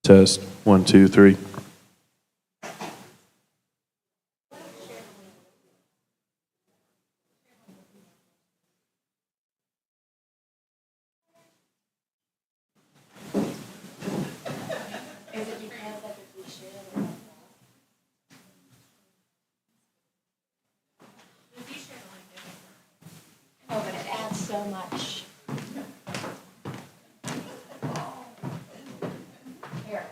Test, 1, 2, 3. Oh, but it adds so much. Here.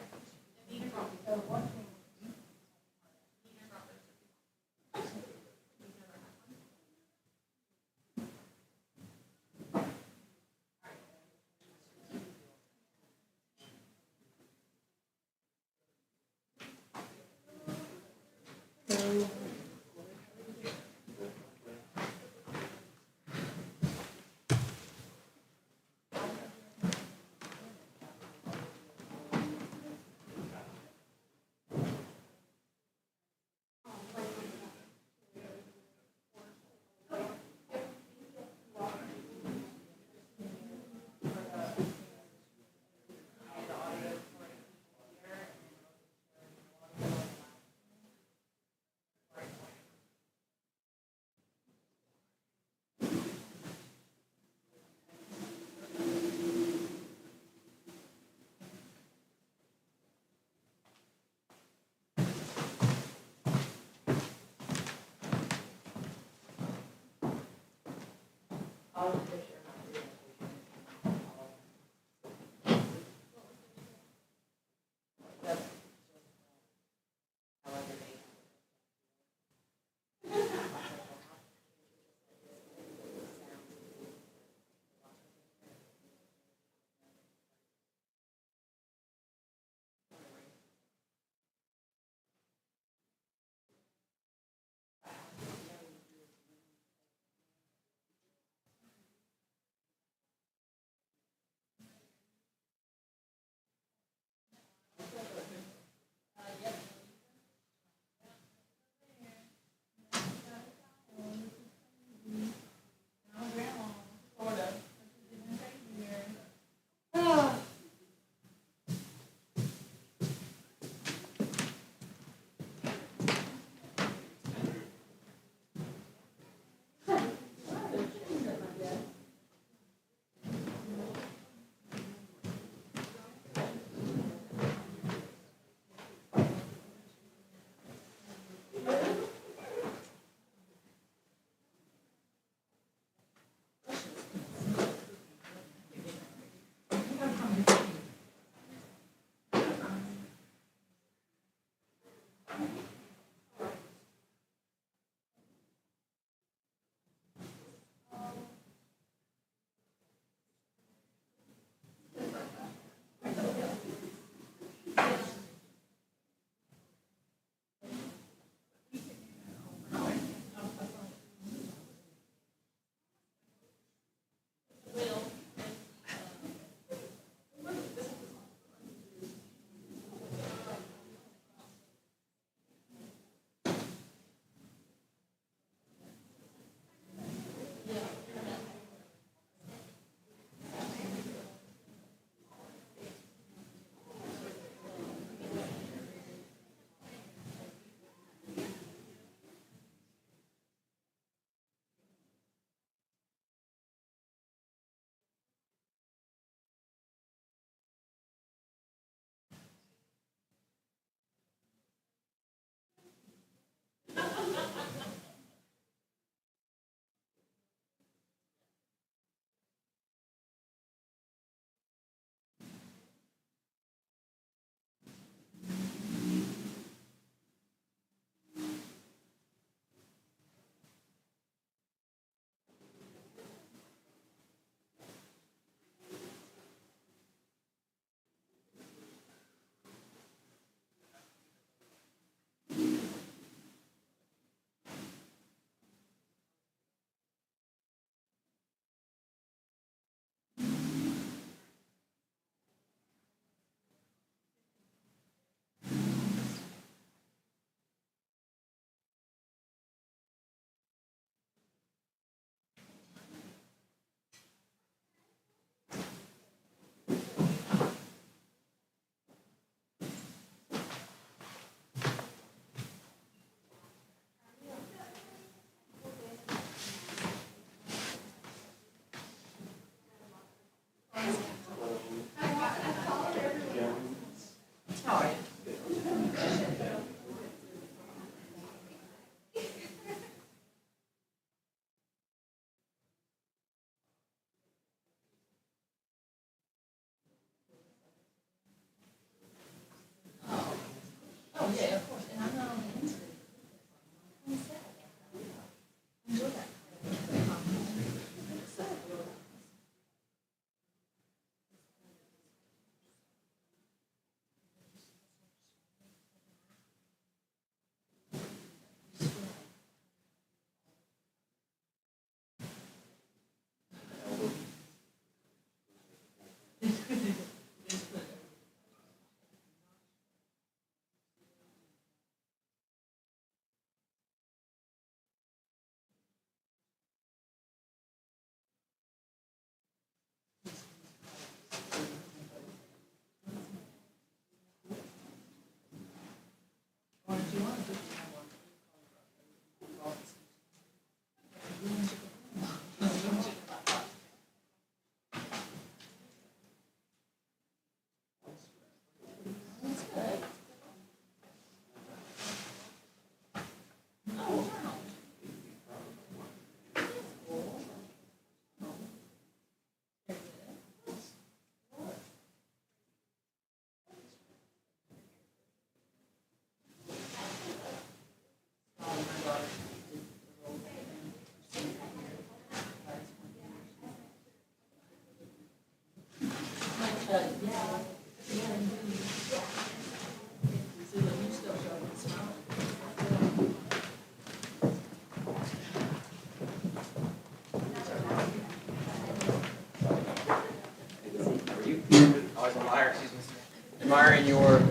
fire in your...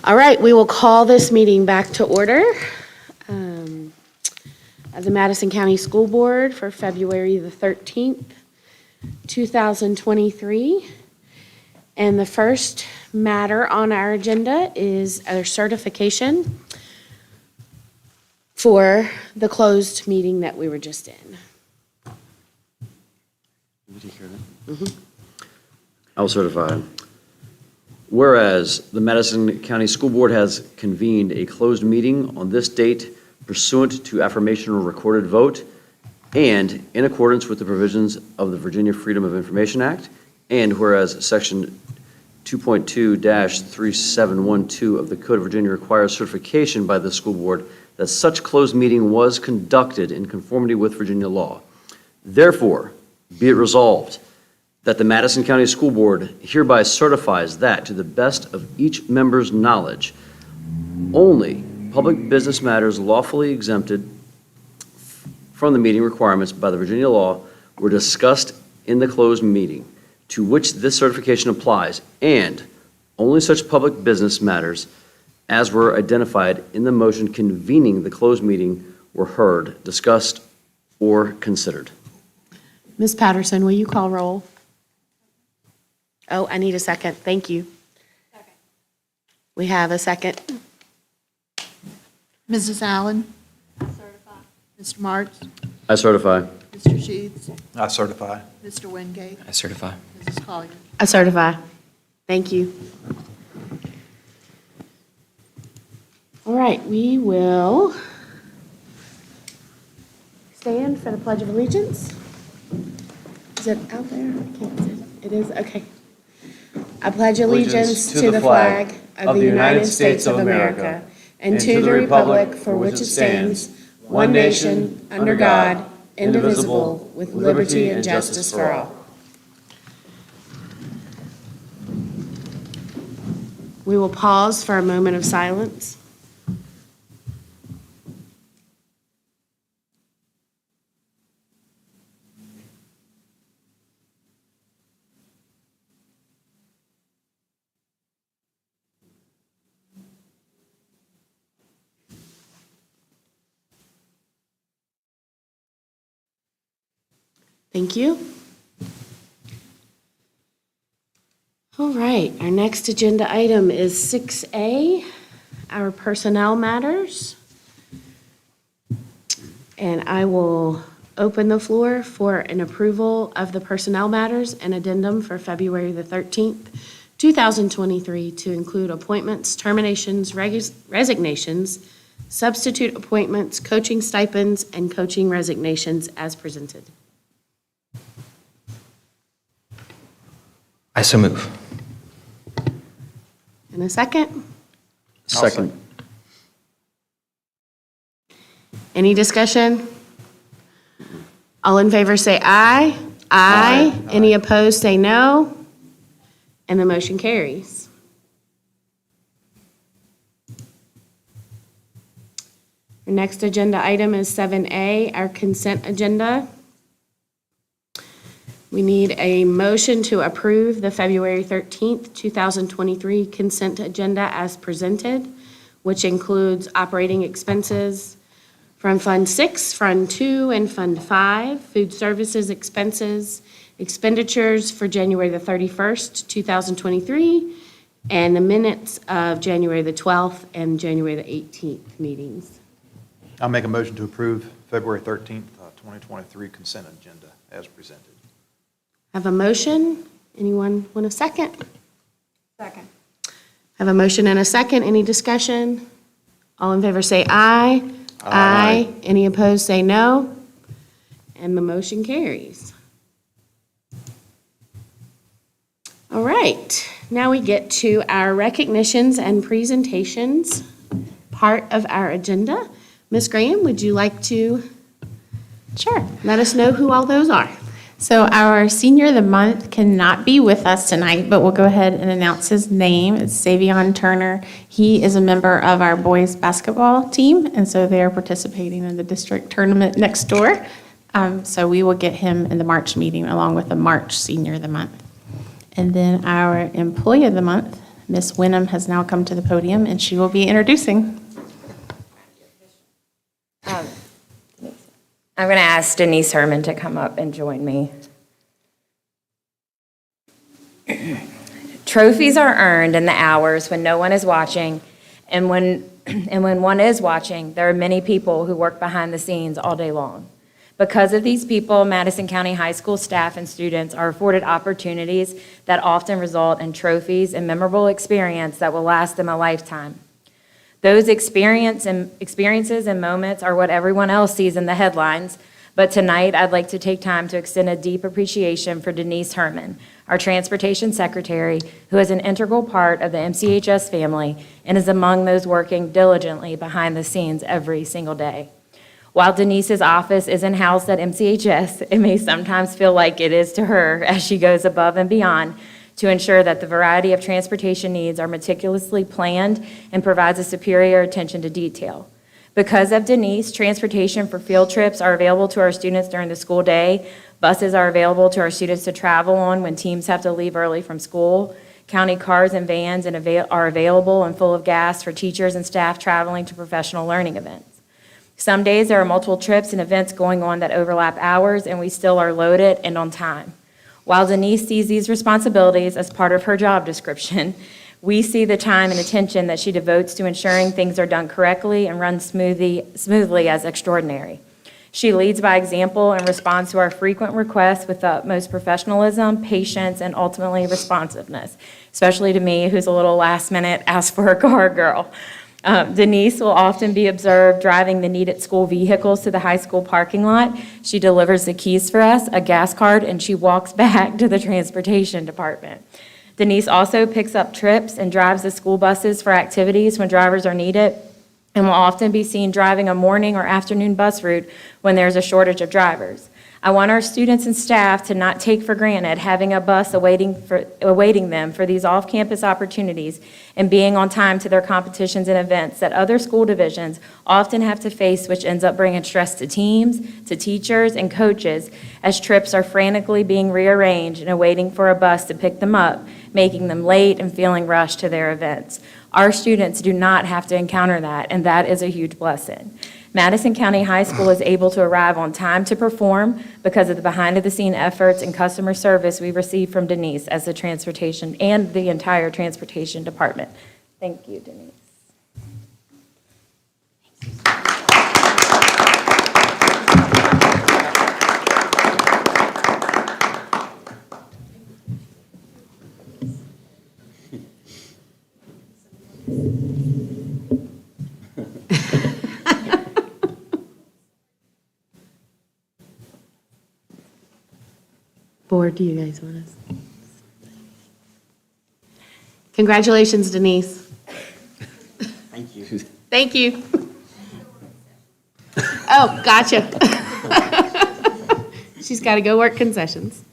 All right, we will call this meeting back to order of the Madison County School Board for February the 13th, 2023. And the first matter on our agenda is a certification for the closed meeting that we were just in. I will certify. Whereas the Madison County School Board has convened a closed meeting on this date pursuant to affirmation or recorded vote and in accordance with the provisions of the Virginia Freedom of Information Act, and whereas Section 2.2-3712 of the Code of Virginia requires certification by the school board that such closed meeting was conducted in conformity with Virginia law. Therefore, be it resolved that the Madison County School Board hereby certifies that, to the best of each member's knowledge, only public business matters lawfully exempted from the meeting requirements by the Virginia law were discussed in the closed meeting to which this certification applies, and only such public business matters as were identified in the motion convening the closed meeting were heard, discussed, or considered. Ms. Patterson, will you call roll? Oh, I need a second. Thank you. Second. We have a second. Mrs. Allen, Certify. Mr. Marks, I certify. Mr. Sheets, I certify. Mr. Wingate, I certify. Mrs. Collier. I certify. Thank you. All right, we will stand for the Pledge of Allegiance. Is it out there? I can't see it. It is? Okay. I pledge allegiance to the flag of the United States of America and to the republic for which it stands, one nation, under God, indivisible, with liberty and justice for all. We will pause for a moment of silence. Thank you. All right, our next agenda item is 6A, our personnel matters. And I will open the floor for an approval of the personnel matters and addendum for February the 13th, 2023, to include appointments, terminations, resignations, substitute appointments, coaching stipends, and coaching resignations as presented. I so move. In a second, Second. any discussion? All in favor say aye. Aye. Any opposed say no. And the motion carries. Our next agenda item is 7A, our consent agenda. We need a motion to approve the February 13th, 2023 consent agenda as presented, which includes operating expenses from Fund 6, Fund 2, and Fund 5, food services expenses, expenditures for January the 31st, 2023, and the minutes of January the 12th and January the 18th meetings. I'll make a motion to approve February 13th, 2023 consent agenda as presented. Have a motion? Anyone want a second? Second. Have a motion and a second. Any discussion? All in favor say aye. Aye. Any opposed say no. And the motion carries. All right, now we get to our recognitions and presentations part of our agenda. Ms. Graham, would you like to Sure. let us know who all those are? So our senior of the month cannot be with us tonight, but we'll go ahead and announce his name. It's Savion Turner. He is a member of our boys basketball team, and so they are participating in the district tournament next door. So we will get him in the March meeting along with the March senior of the month. And then our employee of the month, Miss Wenham, has now come to the podium, and she will be introducing. I'm going to ask Denise Herman to come up and join me. Trophies are earned in the hours when no one is watching, and when one is watching, there are many people who work behind the scenes all day long. Because of these people, Madison County High School staff and students are afforded opportunities that often result in trophies and memorable experience that will last them a lifetime. Those experiences and moments are what everyone else sees in the headlines, but tonight I'd like to take time to extend a deep appreciation for Denise Herman, our transportation secretary, who is an integral part of the MCHS family and is among those working diligently behind the scenes every single day. While Denise's office isn't housed at MCHS, it may sometimes feel like it is to her as she goes above and beyond to ensure that the variety of transportation needs are meticulously planned and provides a superior attention to detail. Because of Denise, transportation for field trips are available to our students during the school day. Buses are available to our students to travel on when teams have to leave early from school. County cars and vans are available and full of gas for teachers and staff traveling to professional learning events. Some days there are multiple trips and events going on that overlap hours, and we still are loaded and on time. While Denise sees these responsibilities as part of her job description, we see the time and attention that she devotes to ensuring things are done correctly and run smoothly as extraordinary. She leads by example and responds to our frequent requests with the utmost professionalism, patience, and ultimately responsiveness, especially to me, who's a little last minute ask for a car girl. Denise will often be observed driving the needed school vehicles to the high school parking lot. She delivers the keys for us, a gas card, and she walks back to the transportation department. Denise also picks up trips and drives the school buses for activities when drivers are needed, and will often be seen driving a morning or afternoon bus route when there's a shortage of drivers. I want our students and staff to not take for granted having a bus awaiting them for these off-campus opportunities and being on time to their competitions and events that other school divisions often have to face, which ends up bringing stress to teams, to teachers, and coaches as trips are frantically being rearranged and awaiting for a bus to pick them up, making them late and feeling rushed to their events. Our students do not have to encounter that, and that is a huge blessing. Madison County High School is able to arrive on time to perform because of the behind-the-scene efforts and customer service we receive from Denise as the transportation and the entire transportation department. Thank you, Denise. board do you guys want us? Congratulations, Denise. Thank you. Thank you. Oh, gotcha. She's got to go work concessions.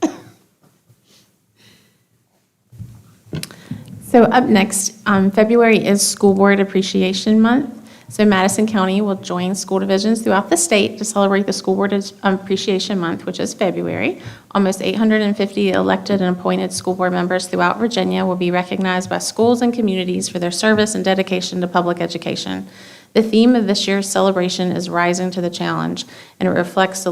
So up next, February is School Board Appreciation Month. So Madison County will join school divisions throughout the state to celebrate the School Board Appreciation Month, which is February. Almost 850 elected and appointed school board members throughout Virginia will be recognized by schools and communities for their service and dedication to public education. The theme of this year's celebration is Rising to the Challenge, and it reflects the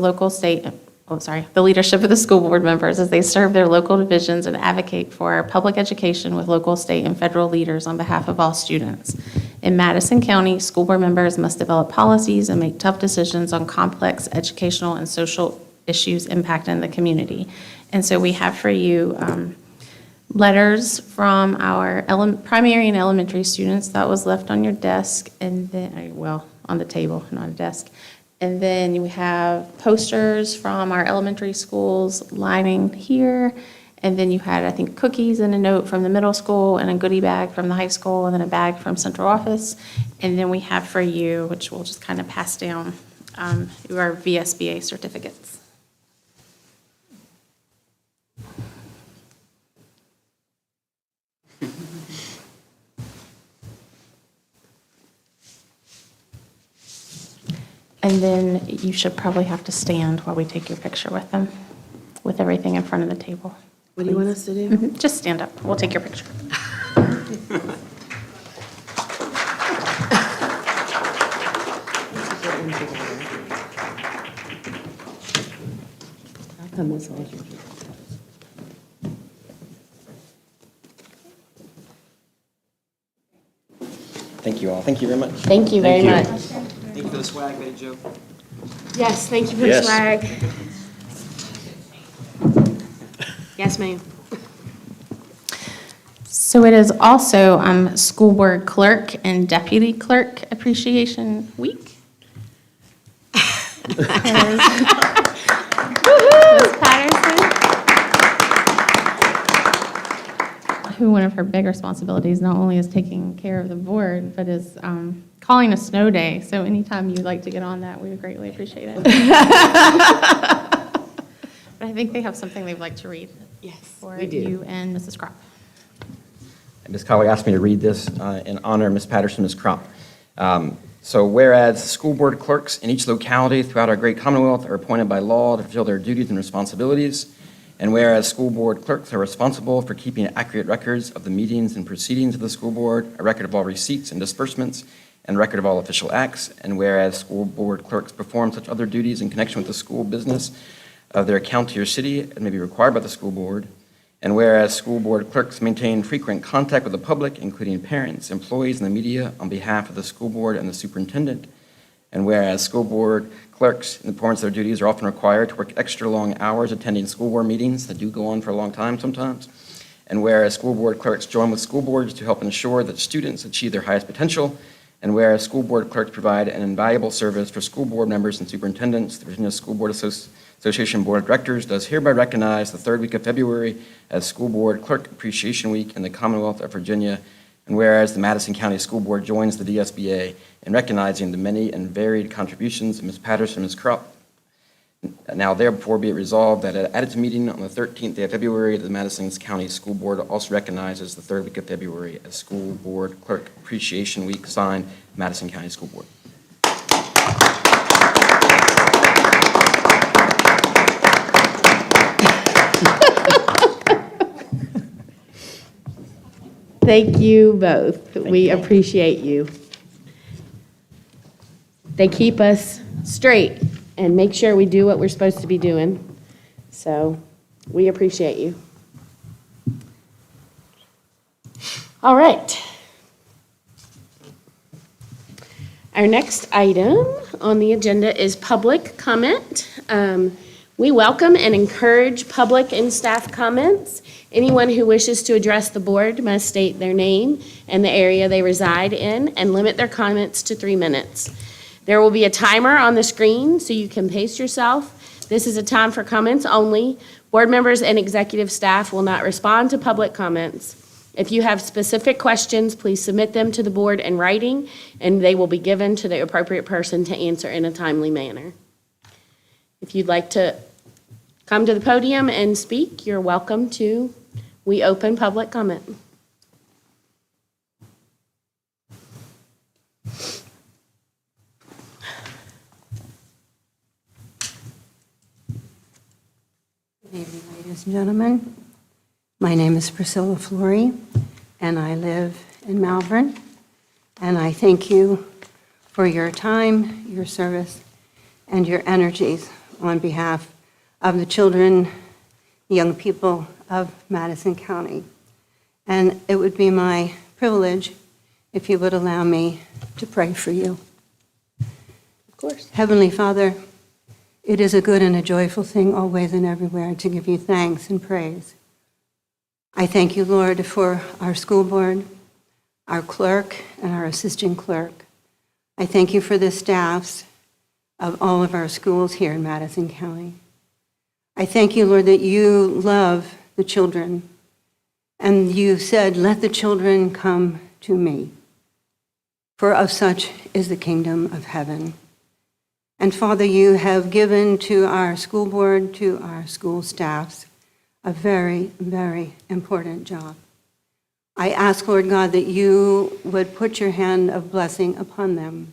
the leadership of the school board members as they serve their local divisions and advocate for public education with local, state, and federal leaders on behalf of all students. In Madison County, school board members must develop policies and make tough decisions on complex educational and social issues impacting the community. And so we have for you letters from our primary and elementary students that was left on your desk, and then, well, on the table, not a desk. And then we have posters from our elementary schools lining here. And then you had, I think, cookies and a note from the middle school and a goodie bag from the high school and then a bag from central office. And then we have for you, which we'll just kind of pass down, your VSBA certificates. And then you should probably have to stand while we take your picture with them, with everything in front of the table. What do you want us to do? Just stand up. We'll take your picture. I'll come this way. Thank you all. Thank you very much. Thank you very much. Thank you for the swag, Betty Jo. Yes, thank you for the Yes. swag. Yes, ma'am. So it is also School Board Clerk and Deputy Clerk Appreciation Week. Ms. Patterson, who one of her big responsibilities not only is taking care of the board, but is calling a snow day. So anytime you'd like to get on that, we would greatly appreciate it. But I think they have something they'd like to read. Yes, For we do. you and Mrs. Crop. Ms. Colley asked me to read this in honor of Ms. Patterson, Ms. Crump. So whereas school board clerks in each locality throughout our great Commonwealth are appointed by law to fulfill their duties and responsibilities, and whereas school board clerks are responsible for keeping accurate records of the meetings and proceedings of the school board, a record of all receipts and disbursements, and record of all official acts, and whereas school board clerks perform such other duties in connection with the school business of their county or city as may be required by the school board, and whereas school board clerks maintain frequent contact with the public, including parents, employees, and the media on behalf of the school board and the superintendent, and whereas school board clerks in the performance of their duties are often required to work extra long hours attending school board meetings that do go on for a long time sometimes, and whereas school board clerks join with school boards to help ensure that students achieve their highest potential, and whereas school board clerks provide an invaluable service for school board members and superintendents, the Virginia School Board Association Board of Directors does hereby recognize the third week of February as School Board Clerk Appreciation Week in the Commonwealth of Virginia, and whereas the Madison County School Board joins the DSBA in recognizing the many and varied contributions of Ms. Patterson and Ms. Krupp. Now therefore be it resolved that at its meeting on the 13th day of February, the Madison County School Board also recognizes the third week of February as School Board Clerk Appreciation Week, signed Madison County School Board. Thank you both. We appreciate you. They keep us straight and make sure we do what we're supposed to be doing. So we appreciate you. All right. Our next item on the agenda is public comment. We welcome and encourage public and staff comments. Anyone who wishes to address the board must state their name and the area they reside in and limit their comments to 3 minutes. There will be a timer on the screen so you can pace yourself. This is a time for comments only. Board members and executive staff will not respond to public comments. If you have specific questions, please submit them to the board in writing, and they will be given to the appropriate person to answer in a timely manner. If you'd like to come to the podium and speak, you're welcome to. We open public comment. Good evening, ladies and gentlemen. My name is Priscilla Flory, and I live in Malvern. And I thank you for your time, your service, and your energies on behalf of the children, young people of Madison County. And it would be my privilege if you would allow me to pray for you. Of course. Heavenly Father, it is a good and a joyful thing always and everywhere to give you thanks and praise. I thank you, Lord, for our school board, our clerk, and our assistant clerk. I thank you for the staffs of all of our schools here in Madison County. I thank you, Lord, that you love the children, and you said, "Let the children come to me, for of such is the kingdom of heaven." And Father, you have given to our school board, to our school staffs, a very, very important job. I ask, Lord God, that you would put your hand of blessing upon them,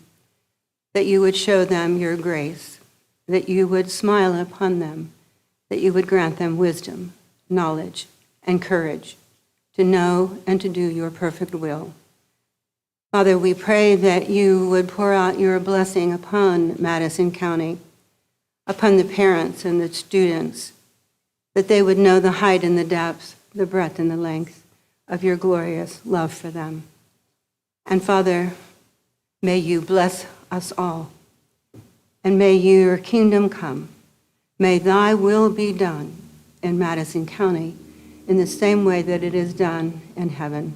that you would show them your grace, that you would smile upon them, that you would grant them wisdom, knowledge, and courage to know and to do your perfect will. Father, we pray that you would pour out your blessing upon Madison County, upon the parents and the students, that they would know the height and the depth, the breadth and the length of your glorious love for them. And Father, may you bless us all, and may your kingdom come. May thy will be done in Madison County in the same way that it is done in heaven,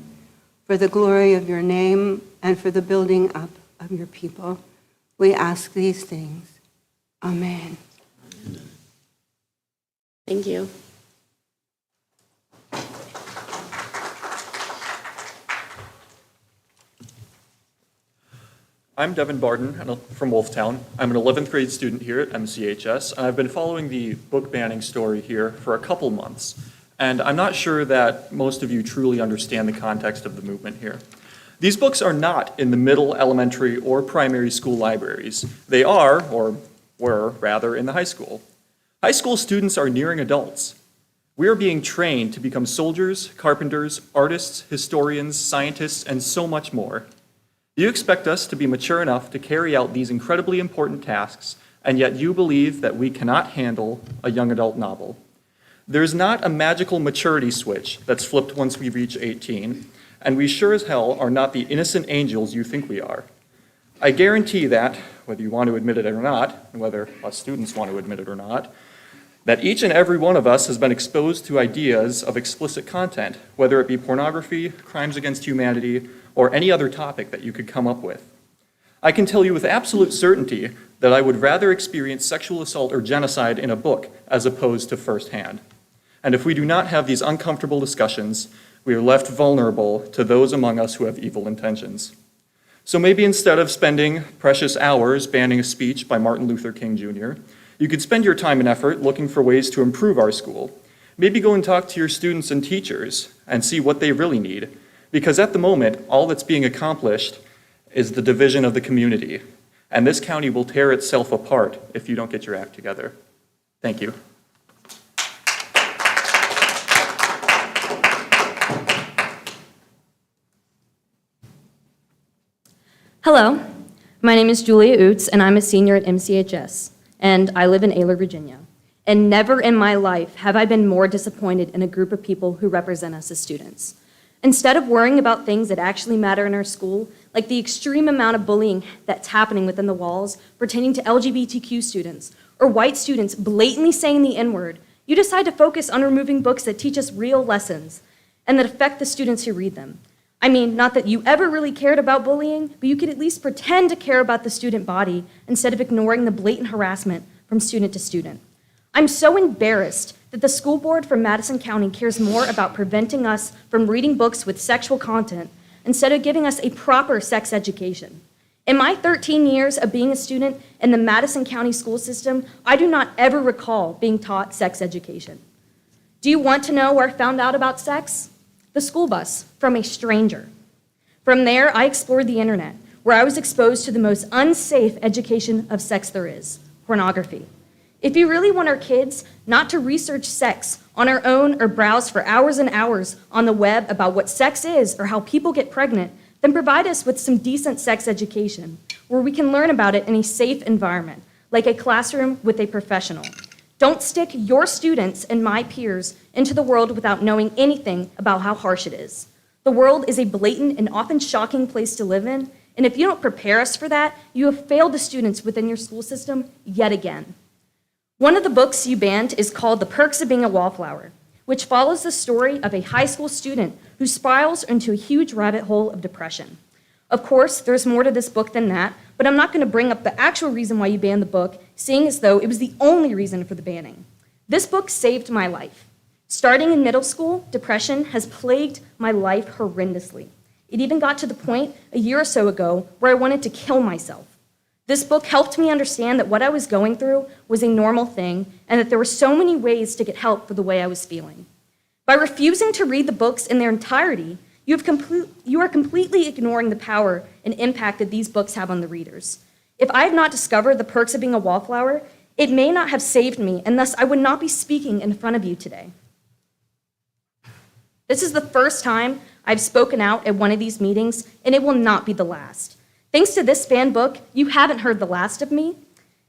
for the glory of your name and for the building up of your people. We ask these things. Amen. Thank you. I'm Devin Barden from Wolftown. I'm an 11th grade student here at MCHS, and I've been following the book banning story here for a couple months. And I'm not sure that most of you truly understand the context of the movement here. These books are not in the middle, elementary, or primary school libraries. They are, or were rather, in the high school. High school students are nearing adults. We are being trained to become soldiers, carpenters, artists, historians, scientists, and so much more. You expect us to be mature enough to carry out these incredibly important tasks, and yet you believe that we cannot handle a young adult novel. There's not a magical maturity switch that's flipped once we reach 18, and we sure as hell are not the innocent angels you think we are. I guarantee that, whether you want to admit it or not, and whether us students want to admit it or not, that each and every one of us has been exposed to ideas of explicit content, whether it be pornography, crimes against humanity, or any other topic that you could come up with. I can tell you with absolute certainty that I would rather experience sexual assault or genocide in a book as opposed to firsthand. And if we do not have these uncomfortable discussions, we are left vulnerable to those among us who have evil intentions. So maybe instead of spending precious hours banning a speech by Martin Luther King Jr., you could spend your time and effort looking for ways to improve our school. Maybe go and talk to your students and teachers and see what they really need. Because at the moment, all that's being accomplished is the division of the community. And this county will tear itself apart if you don't get your act together. Thank you. Hello, my name is Julia Oots, and I'm a senior at MCHS, and I live in Ayler, Virginia. And never in my life have I been more disappointed in a group of people who represent us as students. Instead of worrying about things that actually matter in our school, like the extreme amount of bullying that's happening within the walls pertaining to LGBTQ students, or white students blatantly saying the N-word, you decide to focus on removing books that teach us real lessons and that affect the students who read them. I mean, not that you ever really cared about bullying, but you could at least pretend to care about the student body instead of ignoring the blatant harassment from student to student. I'm so embarrassed that the school board from Madison County cares more about preventing us from reading books with sexual content instead of giving us a proper sex education. In my 13 years of being a student in the Madison County school system, I do not ever recall being taught sex education. Do you want to know where I found out about sex? The school bus, from a stranger. From there, I explored the internet, where I was exposed to the most unsafe education of sex there is, pornography. If you really want our kids not to research sex on our own or browse for hours and hours on the web about what sex is or how people get pregnant, then provide us with some decent sex education where we can learn about it in a safe environment, like a classroom with a professional. Don't stick your students and my peers into the world without knowing anything about how harsh it is. The world is a blatant and often shocking place to live in, and if you don't prepare us for that, you have failed the students within your school system yet again. One of the books you banned is called The Perks of Being a Wallflower, which follows the story of a high school student who spirals into a huge rabbit hole of depression. Of course, there's more to this book than that, but I'm not going to bring up the actual reason why you banned the book, seeing as though it was the only reason for the banning. This book saved my life. Starting in middle school, depression has plagued my life horrendously. It even got to the point a year or so ago where I wanted to kill myself. This book helped me understand that what I was going through was a normal thing and that there were so many ways to get help for the way I was feeling. By refusing to read the books in their entirety, you are completely ignoring the power and impact that these books have on the readers. If I had not discovered The Perks of Being a Wallflower, it may not have saved me, and thus I would not be speaking in front of you today. This is the first time I've spoken out at one of these meetings, and it will not be the last. Thanks to this banned book, you haven't heard the last of me,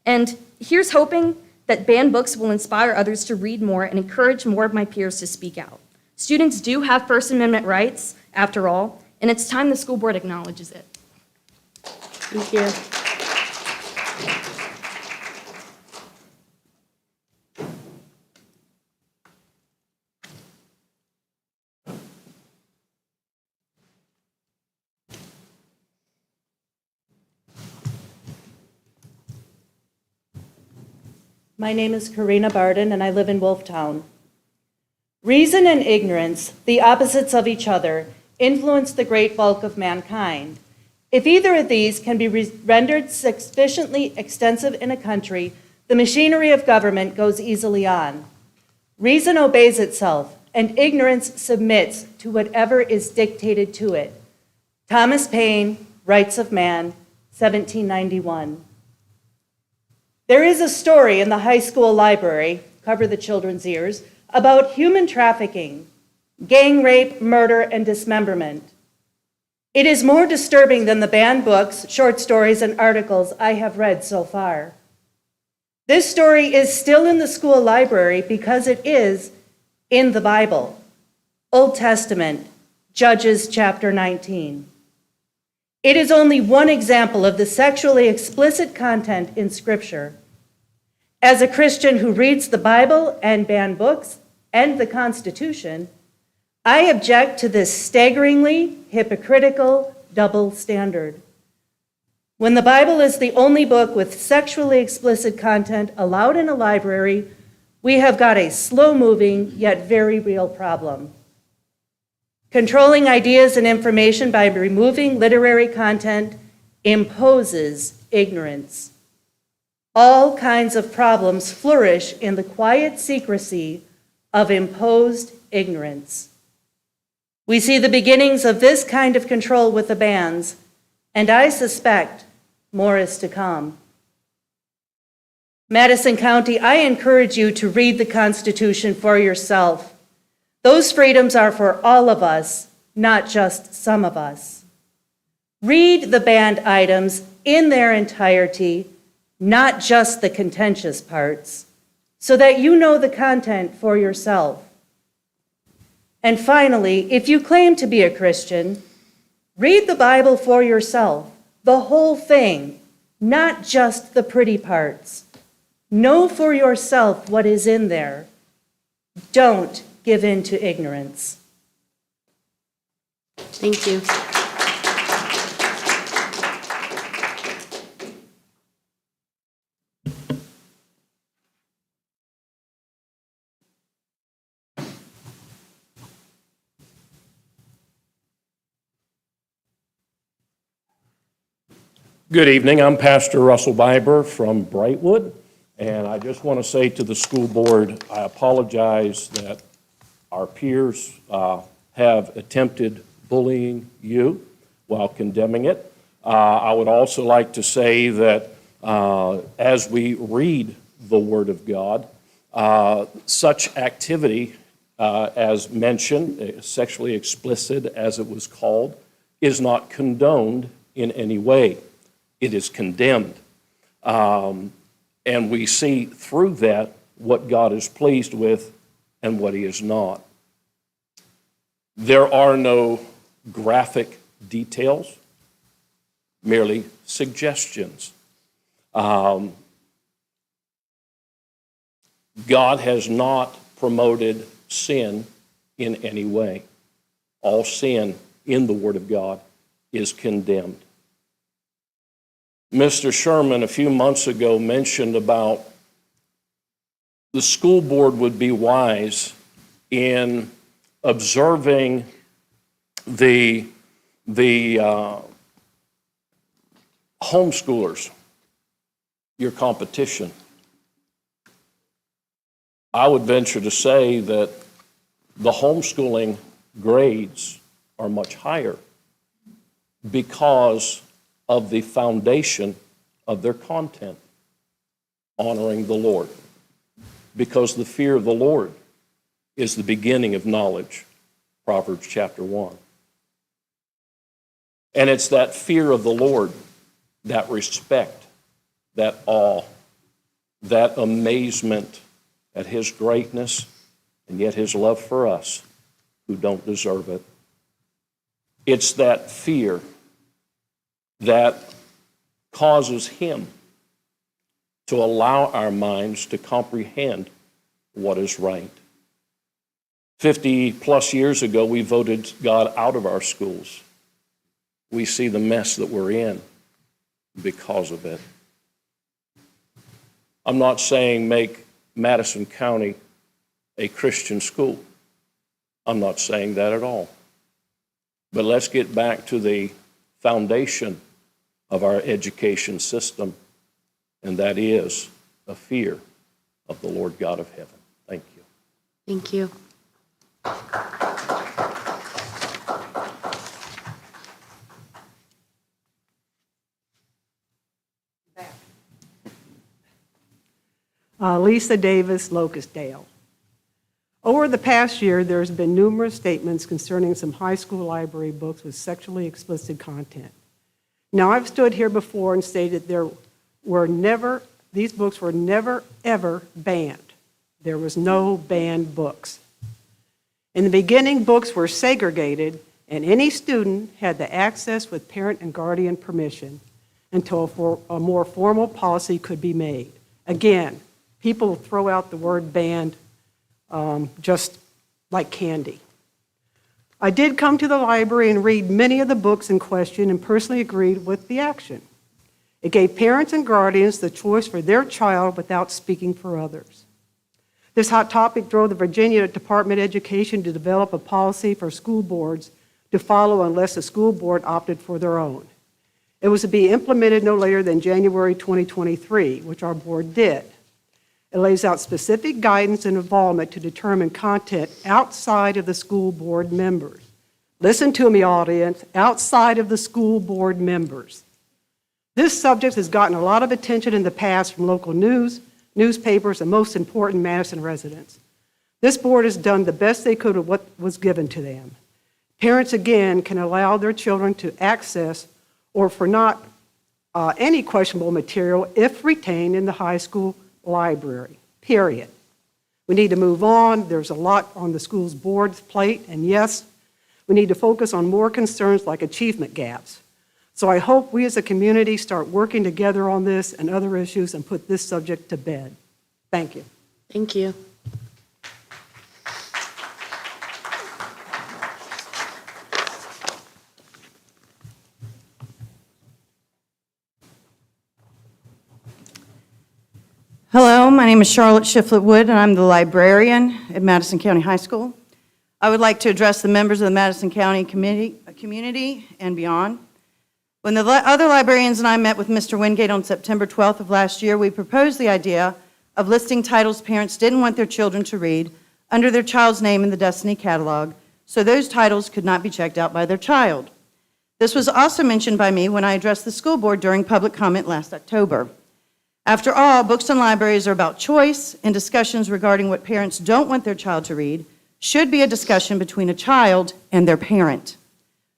and here's hoping that banned books will inspire others to read more and encourage more of my peers to speak out. Students do have First Amendment rights, after all, and it's time the school board acknowledges it. Thank you. My name is Karina Barden, and I live in Wolftown. Reason and ignorance, the opposites of each other, influence the great bulk of mankind. If either of these can be rendered sufficiently extensive in a country, the machinery of government goes easily on. Reason obeys itself, and ignorance submits to whatever is dictated to it. Thomas Paine, Rights of Man, 1791. There is a story in the high school library, cover the children's ears, about human trafficking, gang rape, murder, and dismemberment. It is more disturbing than the banned books, short stories, and articles I have read so far. This story is still in the school library because it is in the Bible, Old Testament, Judges chapter 19. It is only one example of the sexually explicit content in Scripture. As a Christian who reads the Bible and banned books and the Constitution, I object to this staggeringly hypocritical double standard. When the Bible is the only book with sexually explicit content allowed in a library, we have got a slow-moving yet very real problem. Controlling ideas and information by removing literary content imposes ignorance. All kinds of problems flourish in the quiet secrecy of imposed ignorance. We see the beginnings of this kind of control with the bans, and I suspect more is to come. Madison County, I encourage you to read the Constitution for yourself. Those freedoms are for all of us, not just some of us. Read the banned items in their entirety, not just the contentious parts, so that you know the content for yourself. And finally, if you claim to be a Christian, read the Bible for yourself, the whole thing, not just the pretty parts. Know for yourself what is in there. Don't give in to ignorance. Thank you. Good evening. I'm Pastor Russell Biber from Brightwood, and I just want to say to the school board, I apologize that our peers have attempted bullying you while condemning it. I would also like to say that as we read the Word of God, such activity as mentioned, sexually explicit as it was called, is not condoned in any way. It is condemned. And we see through that what God is pleased with and what he is not. There are no graphic details, merely suggestions. God has not promoted sin in any way. All sin in the Word of God is condemned. Mr. Sherman, a few months ago, mentioned about the school board would be wise in observing the homeschoolers, your competition. I would venture to say that the homeschooling grades are much higher because of the foundation of their content, honoring the Lord. Because the fear of the Lord is the beginning of knowledge, Proverbs chapter 1. And it's that fear of the Lord, that respect, that awe, that amazement at his greatness and yet his love for us who don't deserve it. It's that fear that causes him to allow our minds to comprehend what is right. 50 plus years ago, we voted God out of our schools. We see the mess that we're in because of it. I'm not saying make Madison County a Christian school. I'm not saying that at all. But let's get back to the foundation of our education system, and that is a fear of the Lord God of heaven. Thank you. Thank you. Lisa Davis, Locust Dale. Over the past year, there's been numerous statements concerning some high school library books with sexually explicit content. Now, I've stood here before and stated these books were never, ever banned. There was no banned books. In the beginning, books were segregated, and any student had the access with parent and guardian permission until a more formal policy could be made. Again, people throw out the word banned just like candy. I did come to the library and read many of the books in question and personally agreed with the action. It gave parents and guardians the choice for their child without speaking for others. This hot topic drove the Virginia Department of Education to develop a policy for school boards to follow unless the school board opted for their own. It was to be implemented no later than January 2023, which our board did. It lays out specific guidance and involvement to determine content outside of the school board members. Listen to me, audience, outside of the school board members. This subject has gotten a lot of attention in the past from local news, newspapers, and most important, Madison residents. This board has done the best they could with what was given to them. Parents, again, can allow their children to access or for not any questionable material if retained in the high school library, period. We need to move on. There's a lot on the school's board's plate, and yes, we need to focus on more concerns like achievement gaps. So I hope we as a community start working together on this and other issues and put this subject to bed. Thank you. Thank you. Hello, my name is Charlotte Shiflett Wood, and I'm the librarian at Madison County High School. I would like to address the members of the Madison County community and beyond. When the other librarians and I met with Mr. Wingate on September 12th of last year, we proposed the idea of listing titles parents didn't want their children to read under their child's name in the Destiny catalog, so those titles could not be checked out by their child. This was also mentioned by me when I addressed the school board during public comment last October. After all, books and libraries are about choice, and discussions regarding what parents don't want their child to read should be a discussion between a child and their parent.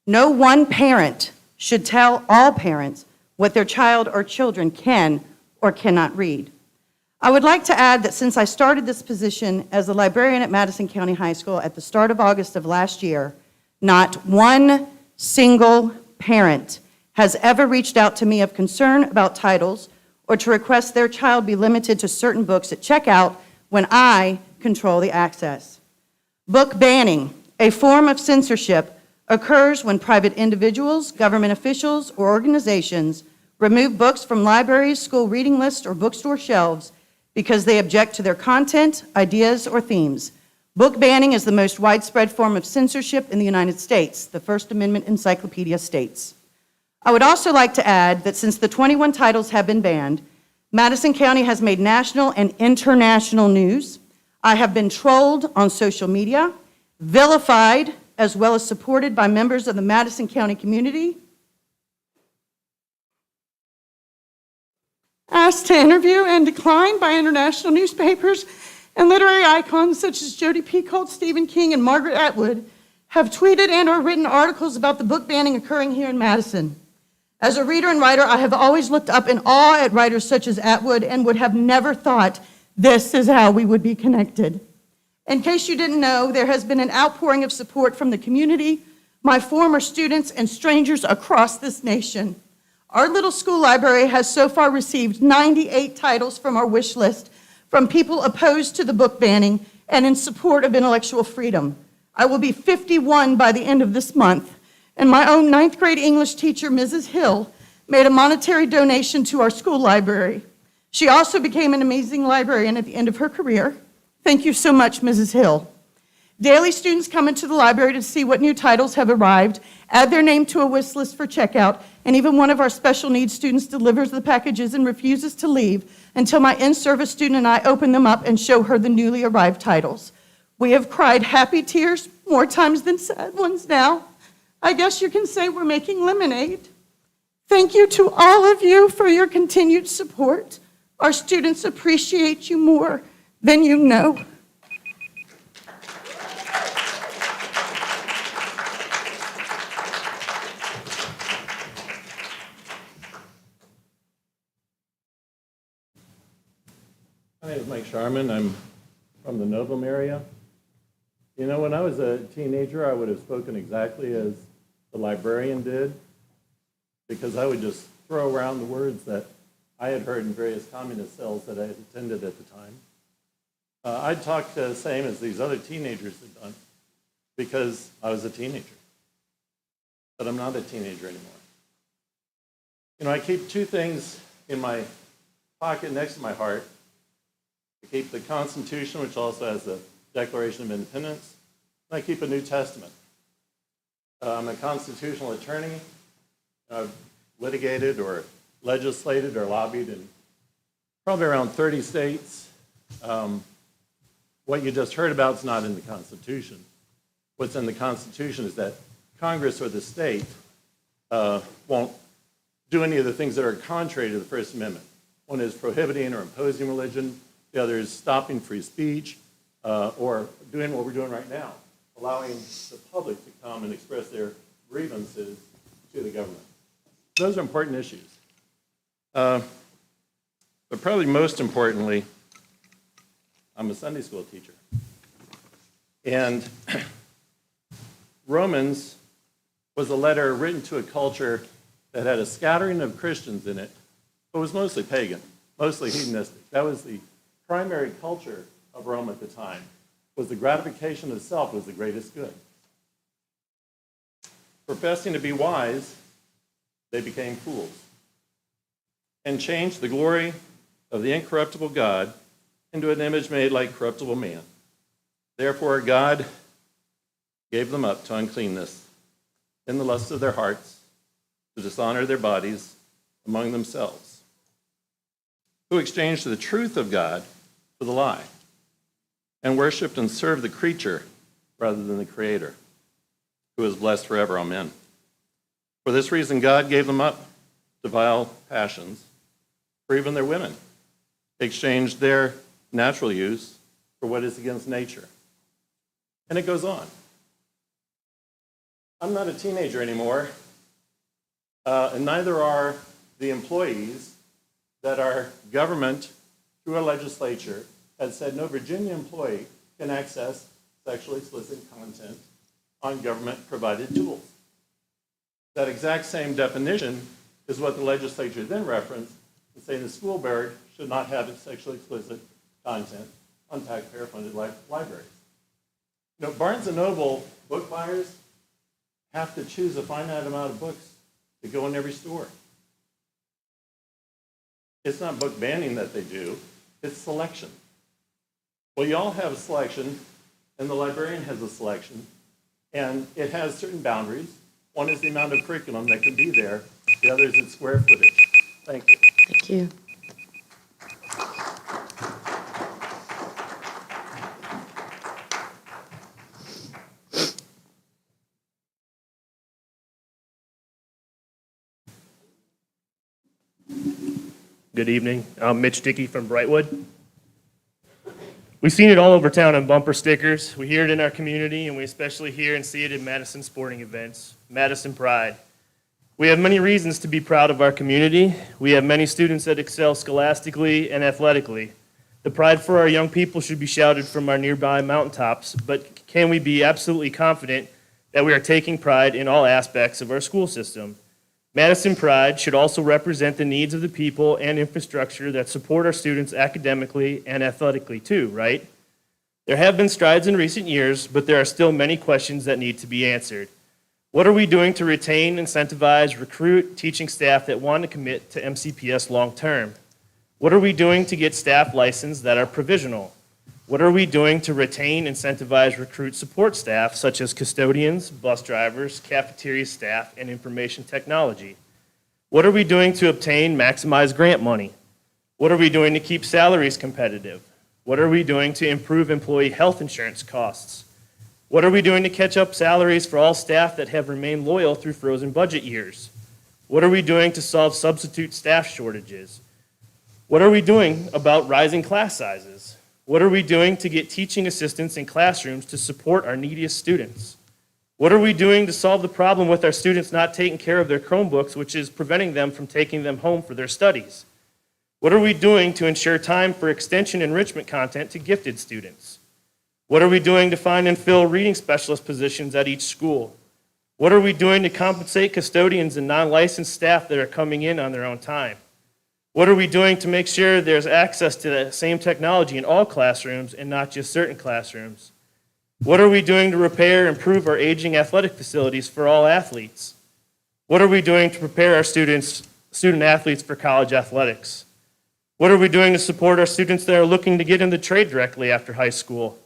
No one parent should tell all parents what their child or children can or cannot read. I would like to add that since I started this position as a librarian at Madison County High School at the start of August of last year, not one single parent has ever reached out to me of concern about titles or to request their child be limited to certain books at checkout when I control the access. Book banning, a form of censorship, occurs when private individuals, government officials, or organizations remove books from libraries, school reading lists, or bookstore shelves because they object to their content, ideas, or themes. Book banning is the most widespread form of censorship in the United States, the First Amendment Encyclopedia states. I would also like to add that since the 21 titles have been banned, Madison County has made national and international news. I have been trolled on social media, vilified, as well as supported by members of the Madison County community, asked to interview and declined by international newspapers, and literary icons such as Jodi Picoult, Stephen King, and Margaret Atwood have tweeted and or written articles about the book banning occurring here in Madison. As a reader and writer, I have always looked up in awe at writers such as Atwood and would have never thought this is how we would be connected. In case you didn't know, there has been an outpouring of support from the community, my former students, and strangers across this nation. Our little school library has so far received 98 titles from our wish list from people opposed to the book banning and in support of intellectual freedom. I will be 51 by the end of this month, and my own 9th grade English teacher, Mrs. Hill, made a monetary donation to our school library. She also became an amazing librarian at the end of her career. Thank you so much, Mrs. Hill. Daily, students come into the library to see what new titles have arrived, add their name to a wish list for checkout, and even one of our special needs students delivers the packages and refuses to leave until my in-service student and I open them up and show her the newly arrived titles. We have cried happy tears more times than sad ones now. I guess you can say we're making lemonade. Thank you to all of you for your continued support. Our students appreciate you more than you know. My name is Mike Sharman. I'm from the Novum area. You know, when I was a teenager, I would have spoken exactly as the librarian did, because I would just throw around the words that I had heard in various communist cells that I had attended at the time. I'd talk the same as these other teenagers had done, because I was a teenager. But I'm not a teenager anymore. You know, I keep two things in my pocket next to my heart. I keep the Constitution, which also has the Declaration of Independence, and I keep a New Testament. I'm a constitutional attorney. I've litigated or legislated or lobbied in probably around 30 states. What you just heard about is not in the Constitution. What's in the Constitution is that Congress or the state won't do any of the things that are contrary to the First Amendment. One is prohibiting or imposing religion. The other is stopping free speech, or doing what we're doing right now, allowing the public to come and express their grievances to the government. Those are important issues. But probably most importantly, I'm a Sunday school teacher. And Romans was a letter written to a culture that had a scattering of Christians in it, but was mostly pagan, mostly hedonistic. That was the primary culture of Rome at the time, was the gratification of self was the greatest good. Professing to be wise, they became fools and changed the glory of the incorruptible God into an image made like corruptible man. Therefore, God gave them up to uncleanness in the lust of their hearts, to dishonor their bodies among themselves, who exchanged the truth of God for the lie, and worshiped and served the creature rather than the Creator, who is blessed forever. Amen. For this reason, God gave them up to vile passions, for even their women exchanged their natural use for what is against nature. And it goes on. I'm not a teenager anymore, and neither are the employees that our government, through our legislature, has said no Virginia employee can access sexually explicit content on government-provided tools. That exact same definition is what the legislature then referenced in saying the school board should not have sexually explicit content on taxpayer-funded libraries. You know, Barnes & Noble book buyers have to choose a finite amount of books to go in every store. It's not book banning that they do, it's selection. Well, you all have a selection, and the librarian has a selection, and it has certain boundaries. One is the amount of curriculum that can be there, the other is its square footage. Thank you. Thank you. Good evening. I'm Mitch Dickey from Brightwood. We've seen it all over town on bumper stickers. We hear it in our community, and we especially hear and see it in Madison sporting events. Madison Pride. We have many reasons to be proud of our community. We have many students that excel scholastically and athletically. The pride for our young people should be shouted from our nearby mountaintops, but can we be absolutely confident that we are taking pride in all aspects of our school system? Madison Pride should also represent the needs of the people and infrastructure that support our students academically and athletically too, right? There have been strides in recent years, but there are still many questions that need to be answered. What are we doing to retain, incentivize, recruit teaching staff that want to commit to MCPS long term? What are we doing to get staff licensed that are provisional? What are we doing to retain, incentivize, recruit support staff such as custodians, bus drivers, cafeteria staff, and information technology? What are we doing to obtain, maximize grant money? What are we doing to keep salaries competitive? What are we doing to improve employee health insurance costs? What are we doing to catch up salaries for all staff that have remained loyal through frozen budget years? What are we doing to solve substitute staff shortages? What are we doing about rising class sizes? What are we doing to get teaching assistants in classrooms to support our neediest students? What are we doing to solve the problem with our students not taking care of their Chromebooks, which is preventing them from taking them home for their studies? What are we doing to ensure time for extension enrichment content to gifted students? What are we doing to find and fill reading specialist positions at each school? What are we doing to compensate custodians and non-licensed staff that are coming in on their own time? What are we doing to make sure there's access to the same technology in all classrooms and not just certain classrooms? What are we doing to repair and improve our aging athletic facilities for all athletes? What are we doing to prepare our student athletes for college athletics? What are we doing to support our students that are looking to get into trade directly after high school?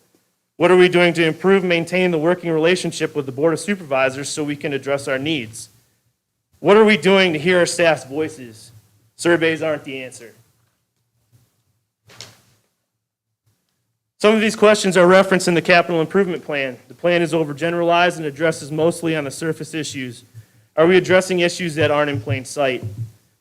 What are we doing to improve and maintain the working relationship with the Board of Supervisors so we can address our needs? What are we doing to hear our staff's voices? Surveys aren't the answer. Some of these questions are referenced in the capital improvement plan. The plan is overgeneralized and addresses mostly on the surface issues. Are we addressing issues that aren't in plain sight?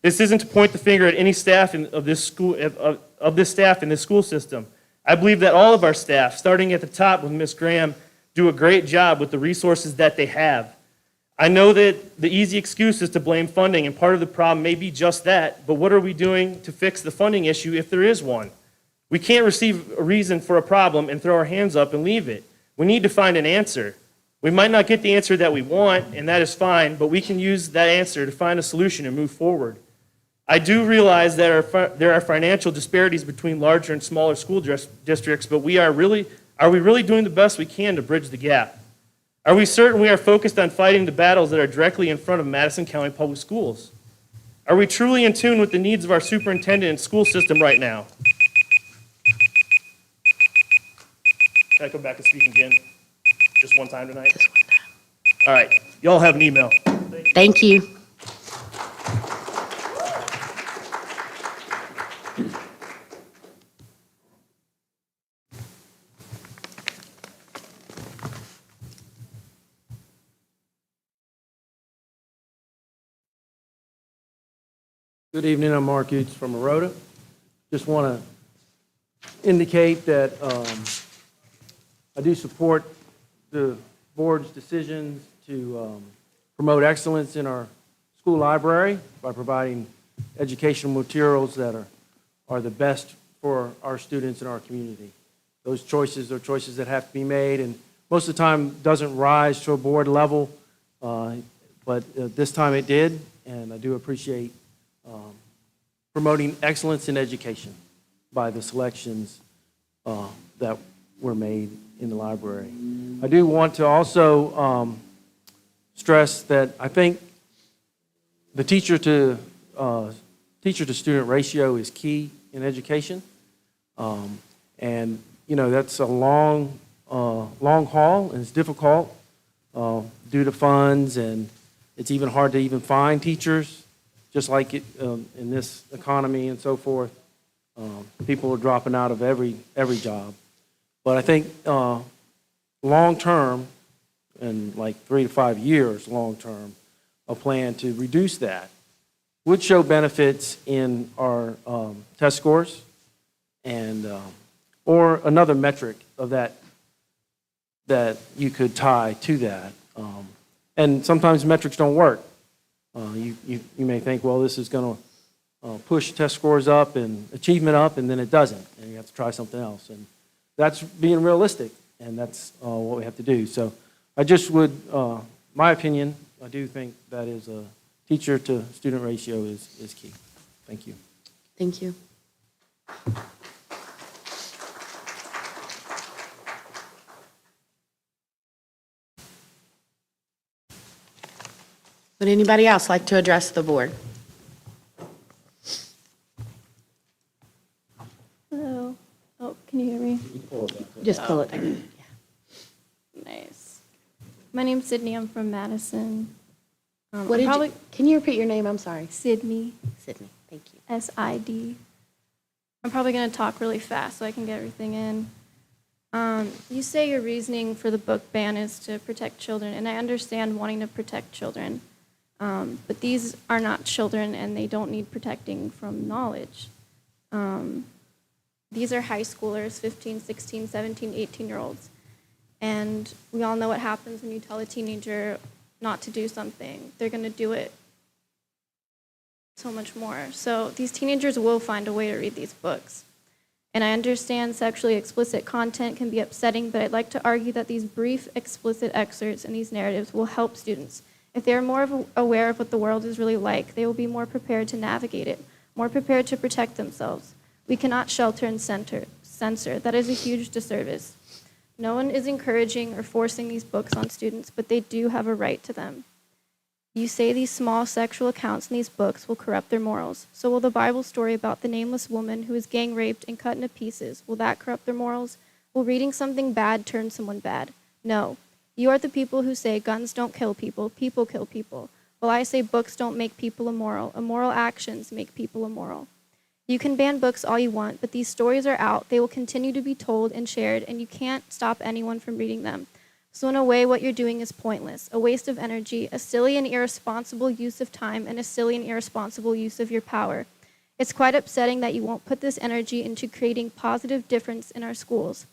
This isn't to point the finger at any staff of this staff in this school system. I believe that all of our staff, starting at the top with Ms. Graham, do a great job with the resources that they have. I know that the easy excuse is to blame funding, and part of the problem may be just that, but what are we doing to fix the funding issue if there is one? We can't receive a reason for a problem and throw our hands up and leave it. We need to find an answer. We might not get the answer that we want, and that is fine, but we can use that answer to find a solution and move forward. I do realize that there are financial disparities between larger and smaller school districts, but are we really doing the best we can to bridge the gap? Are we certain we are focused on fighting the battles that are directly in front of Madison County Public Schools? Are we truly in tune with the needs of our superintendent and school system right now? Can I come back and speak again? Just one time tonight? Just one time. All right. Y'all have an email. Thank you. Good evening, I'm Mark Utes from Arota. Just want to indicate that I do support the board's decisions to promote excellence in our school library by providing educational materials that are the best for our students in our community. Those choices are choices that have to be made, and most of the time doesn't rise to a board level, but this time it did, and I do appreciate promoting excellence in education by the selections that were made in the library. I do want to also stress that I think the teacher to student ratio is key in education, and you know that's a long haul, and it's difficult due to funds, and it's even hard to even find teachers. Just like it, in this economy and so forth, people are dropping out of every job. But I think long term, and like 3 to 5 years long term, a plan to reduce that would show benefits in our test scores, and or another metric of that you could tie to that. And sometimes metrics don't work. You may think, well, this is going to push test scores up and achievement up, and then it doesn't, and you have to try something else. And that's being realistic, and that's what we have to do. So I just would, my opinion, I do think that is a teacher to student ratio is key. Thank you. Thank you. Would anybody else like to address the board? Hello. Oh, can you hear me? Just pull it. Nice. My name's Sydney. I'm from Madison. What did you, can you repeat your name? I'm sorry. Sydney. Sydney, thank you. SID. I'm probably going to talk really fast so I can get everything in. You say your reasoning for the book ban is to protect children, and I understand wanting to protect children. But these are not children, and they don't need protecting from knowledge. These are high schoolers, 15, 16, 17, 18-year-olds. And we all know what happens when you tell a teenager not to do something. They're going to do it so much more. So these teenagers will find a way to read these books. And I understand sexually explicit content can be upsetting, but I'd like to argue that these brief, explicit excerpts in these narratives will help students. If they are more aware of what the world is really like, they will be more prepared to navigate it, more prepared to protect themselves. We cannot shelter and censor. That is a huge disservice. No one is encouraging or forcing these books on students, but they do have a right to them. You say these small sexual accounts in these books will corrupt their morals. So will the Bible story about the nameless woman who was gang raped and cut into pieces, will that corrupt their morals? Will reading something bad turn someone bad? No. You are the people who say guns don't kill people, people kill people. Well, I say books don't make people immoral. Immoral actions make people immoral. You can ban books all you want, but these stories are out. They will continue to be told and shared, and you can't stop anyone from reading them. So in a way, what you're doing is pointless, a waste of energy, a silly and irresponsible use of time, and a silly and irresponsible use of your power. It's quite upsetting that you won't put this energy into creating positive difference in our schools.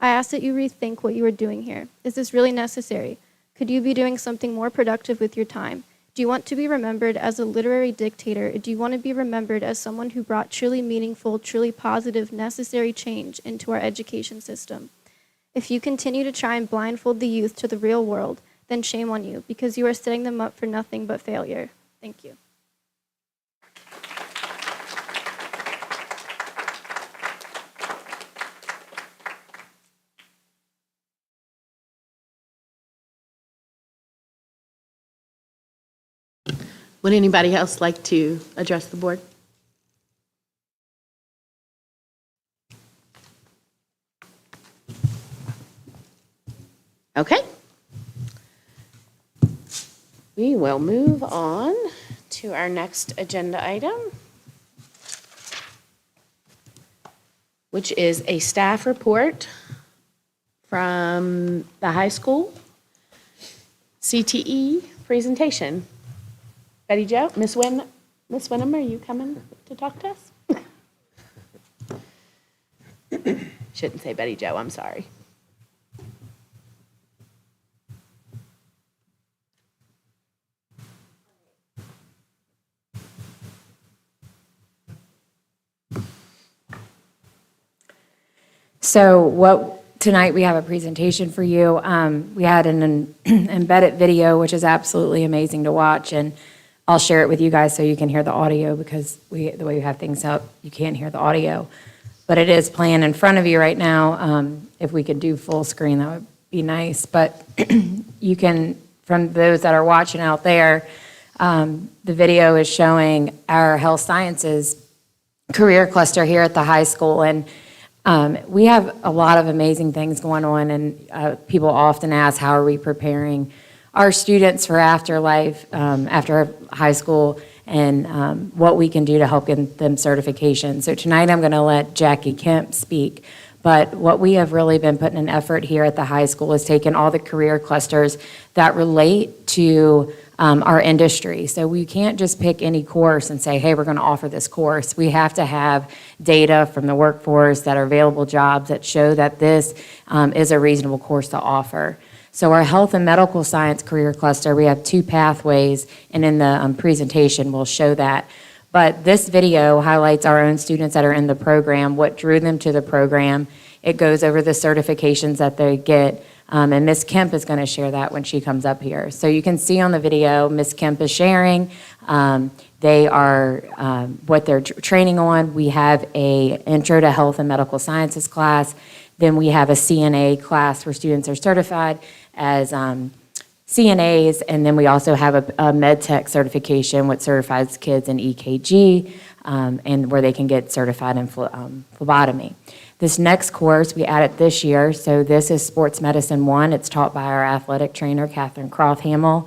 I ask that you rethink what you are doing here. Is this really necessary? Could you be doing something more productive with your time? Do you want to be remembered as a literary dictator, or do you want to be remembered as someone who brought truly meaningful, truly positive, necessary change into our education system? If you continue to try and blindfold the youth to the real world, then shame on you, because you are setting them up for nothing but failure. Thank you. Would anybody else like to address the board? Okay. We will move on to our next agenda item, which is a staff report from the high school CTE presentation. Betty Jo, Ms. Wynn, Miss Wenham, are you coming to talk to us? Shouldn't say Betty Jo, I'm sorry. So tonight we have a presentation for you. We had an embedded video, which is absolutely amazing to watch, and I'll share it with you guys so you can hear the audio because the way we have things up, you can't hear the audio. But it is playing in front of you right now. If we could do full screen, that would be nice. But you can, from those that are watching out there, the video is showing our health sciences career cluster here at the high school. And we have a lot of amazing things going on, and people often ask, how are we preparing our students for afterlife, after high school, and what we can do to help get them certification. So tonight I'm going to let Jackie Kemp speak. But what we have really been putting an effort here at the high school is taking all the career clusters that relate to our industry. So we can't just pick any course and say, hey, we're going to offer this course. We have to have data from the workforce that are available jobs that show that this is a reasonable course to offer. So our health and medical science career cluster, we have 2 pathways, and in the presentation we'll show that. But this video highlights our own students that are in the program, what drew them to the program. It goes over the certifications that they get, and Ms. Kemp is going to share that when she comes up here. So you can see on the video, Ms. Kemp is sharing. They are what they're training on. We have a Intro to Health and Medical Sciences class. Then we have a CNA class where students are certified as CNAs, and then we also have a med tech certification, which certifies kids in EKG, and where they can get certified in phlebotomy. This next course, we added this year, so this is Sports Medicine 1. It's taught by our athletic trainer, Catherine Croft-Hamill.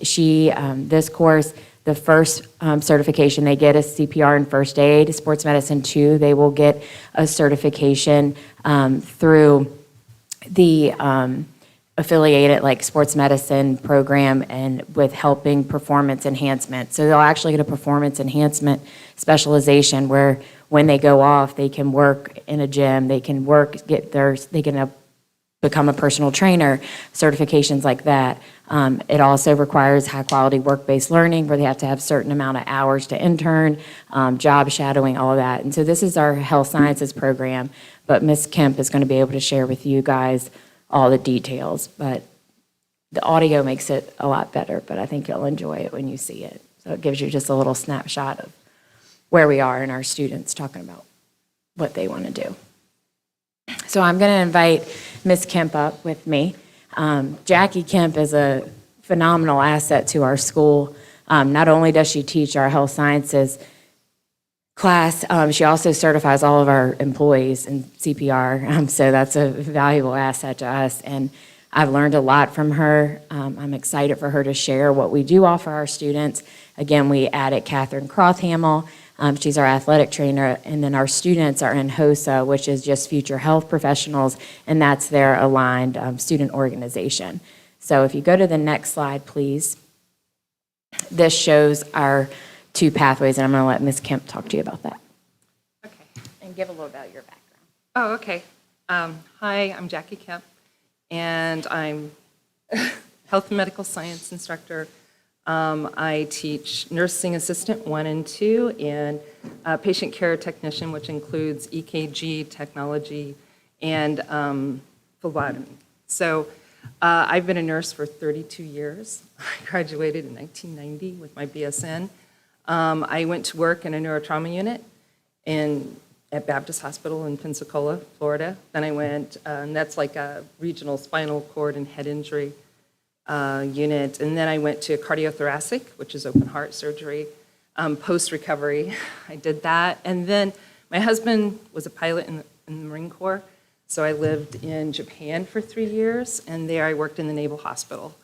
This course, the first certification they get is CPR and First Aid. Sports Medicine 2, they will get a certification through the affiliated like sports medicine program and with helping performance enhancement. So they'll actually get a performance enhancement specialization where when they go off, they can work in a gym, they can become a personal trainer, certifications like that. It also requires high quality work-based learning where they have to have a certain amount of hours to intern, job shadowing, all of that. And so this is our health sciences program, but Ms. Kemp is going to be able to share with you guys all the details, but the audio makes it a lot better, but I think you'll enjoy it when you see it. So it gives you just a little snapshot of where we are and our students talking about what they want to do. So I'm going to invite Ms. Kemp up with me. Jackie Kemp is a phenomenal asset to our school. Not only does she teach our health sciences class, she also certifies all of our employees in CPR, so that's a valuable asset to us, and I've learned a lot from her. I'm excited for her to share what we do offer our students. Again, we added Catherine Croft-Hamill. She's our athletic trainer, and then our students are in HOSA, which is just Future Health Professionals, and that's their aligned student organization. So if you go to the next slide, please. This shows our 2 pathways, and I'm going to let Ms. Kemp talk to you about that. Okay. And give a little about your background. Oh, okay. Hi, I'm Jackie Kemp, and I'm a health and medical science instructor. I teach nursing assistant 1 and 2 and patient care technician, which includes EKG technology and phlebotomy. So I've been a nurse for 32 years. I graduated in 1990 with my BSN. I went to work in a neurotrauma unit at Baptist Hospital in Pensacola, Florida. Then I went, and that's like a regional spinal cord and head injury unit. And then I went to cardiothoracic, which is open heart surgery, post-recovery. I did that. And then my husband was a pilot in the Marine Corps, so I lived in Japan for 3 years, and there I worked in the Naval Hospital.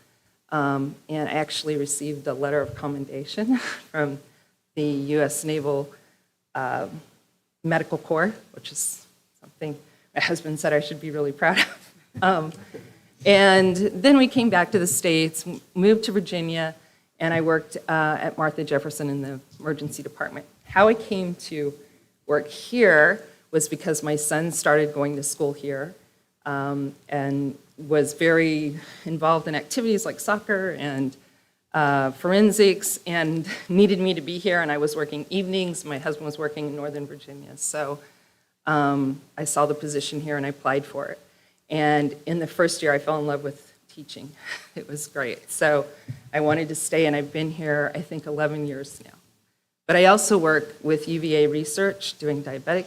And I actually received a letter of commendation from the U.S. Naval Medical Corps, which is something my husband said I should be really proud of. And then we came back to the States, moved to Virginia, and I worked at Martha Jefferson in the emergency department. How I came to work here was because my son started going to school here and was very involved in activities like soccer and forensics and needed me to be here, and I was working evenings. My husband was working in Northern Virginia, so I saw the position here and I applied for it. And in the first year, I fell in love with teaching. It was great. So I wanted to stay, and I've been here, I think, 11 years now. But I also work with UVA Research, doing diabetic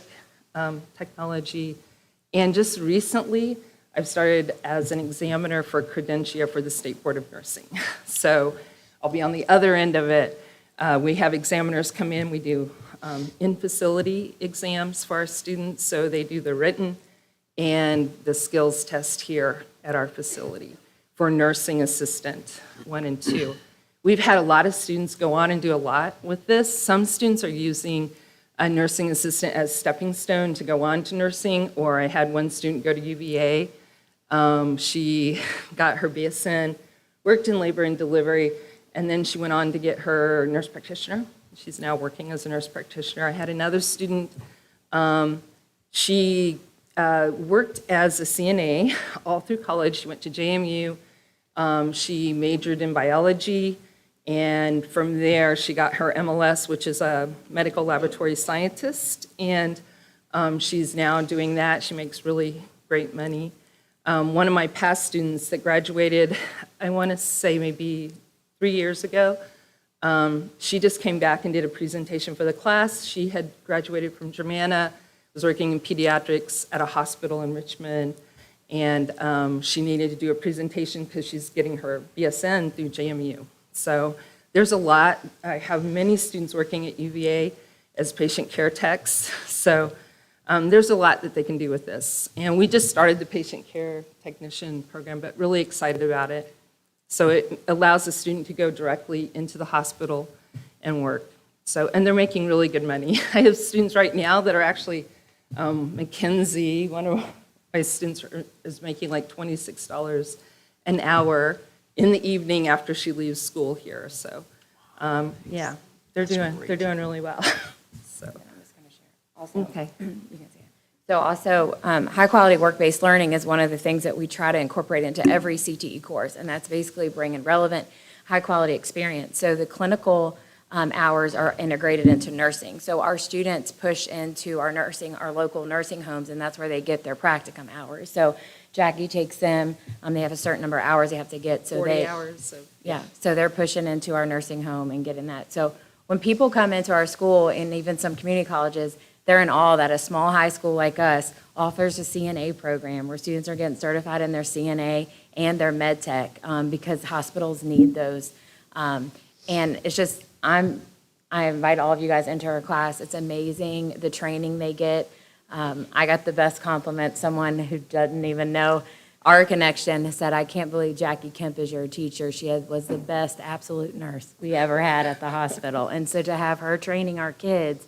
technology, and just recently, I've started as an examiner for Credentia for the State Board of Nursing. So I'll be on the other end of it. We have examiners come in, we do in-facility exams for our students, so they do the written and the skills test here at our facility for nursing assistant 1 and 2. We've had a lot of students go on and do a lot with this. Some students are using a nursing assistant as stepping stone to go on to nursing, or I had one student go to UVA. She got her BSN, worked in labor and delivery, and then she went on to get her nurse practitioner. She's now working as a nurse practitioner. I had another student, she worked as a CNA all through college. She went to JMU. She majored in biology, and from there she got her MLS, which is a medical laboratory scientist, and she's now doing that. She makes really great money. One of my past students that graduated, I want to say maybe 3 years ago, she just came back and did a presentation for the class. She had graduated from Germanna, was working in pediatrics at a hospital in Richmond, and she needed to do a presentation because she's getting her BSN through JMU. So there's a lot. I have many students working at UVA as patient care techs, so there's a lot that they can do with this. And we just started the patient care technician program, but really excited about it. So it allows the student to go directly into the hospital and work. So, and they're making really good money. I have students right now that are actually, Mackenzie, one of my students is making like $26 an hour in the evening after she leaves school here. So, yeah, they're doing really well. So. Also, Okay. you can see it. So also, high-quality work-based learning is one of the things that we try to incorporate into every CTE course, and that's basically bringing relevant, high-quality experience. So the clinical hours are integrated into nursing. So our students push into our local nursing homes, and that's where they get their practicum hours. So Jackie takes them, they have a certain number of hours they have to get. So 40 hours. Yeah, so they're pushing into our nursing home and getting that. So when people come into our school, and even some community colleges, they're in awe that a small high school like us offers a CNA program where students are getting certified in their CNA and their med tech because hospitals need those. And it's just, I invite all of you guys into our class. It's amazing, the training they get. I got the best compliment. Someone who doesn't even know our connection said, "I can't believe Jackie Kemp is your teacher. She was the best absolute nurse we ever had at the hospital." And so to have her training our kids,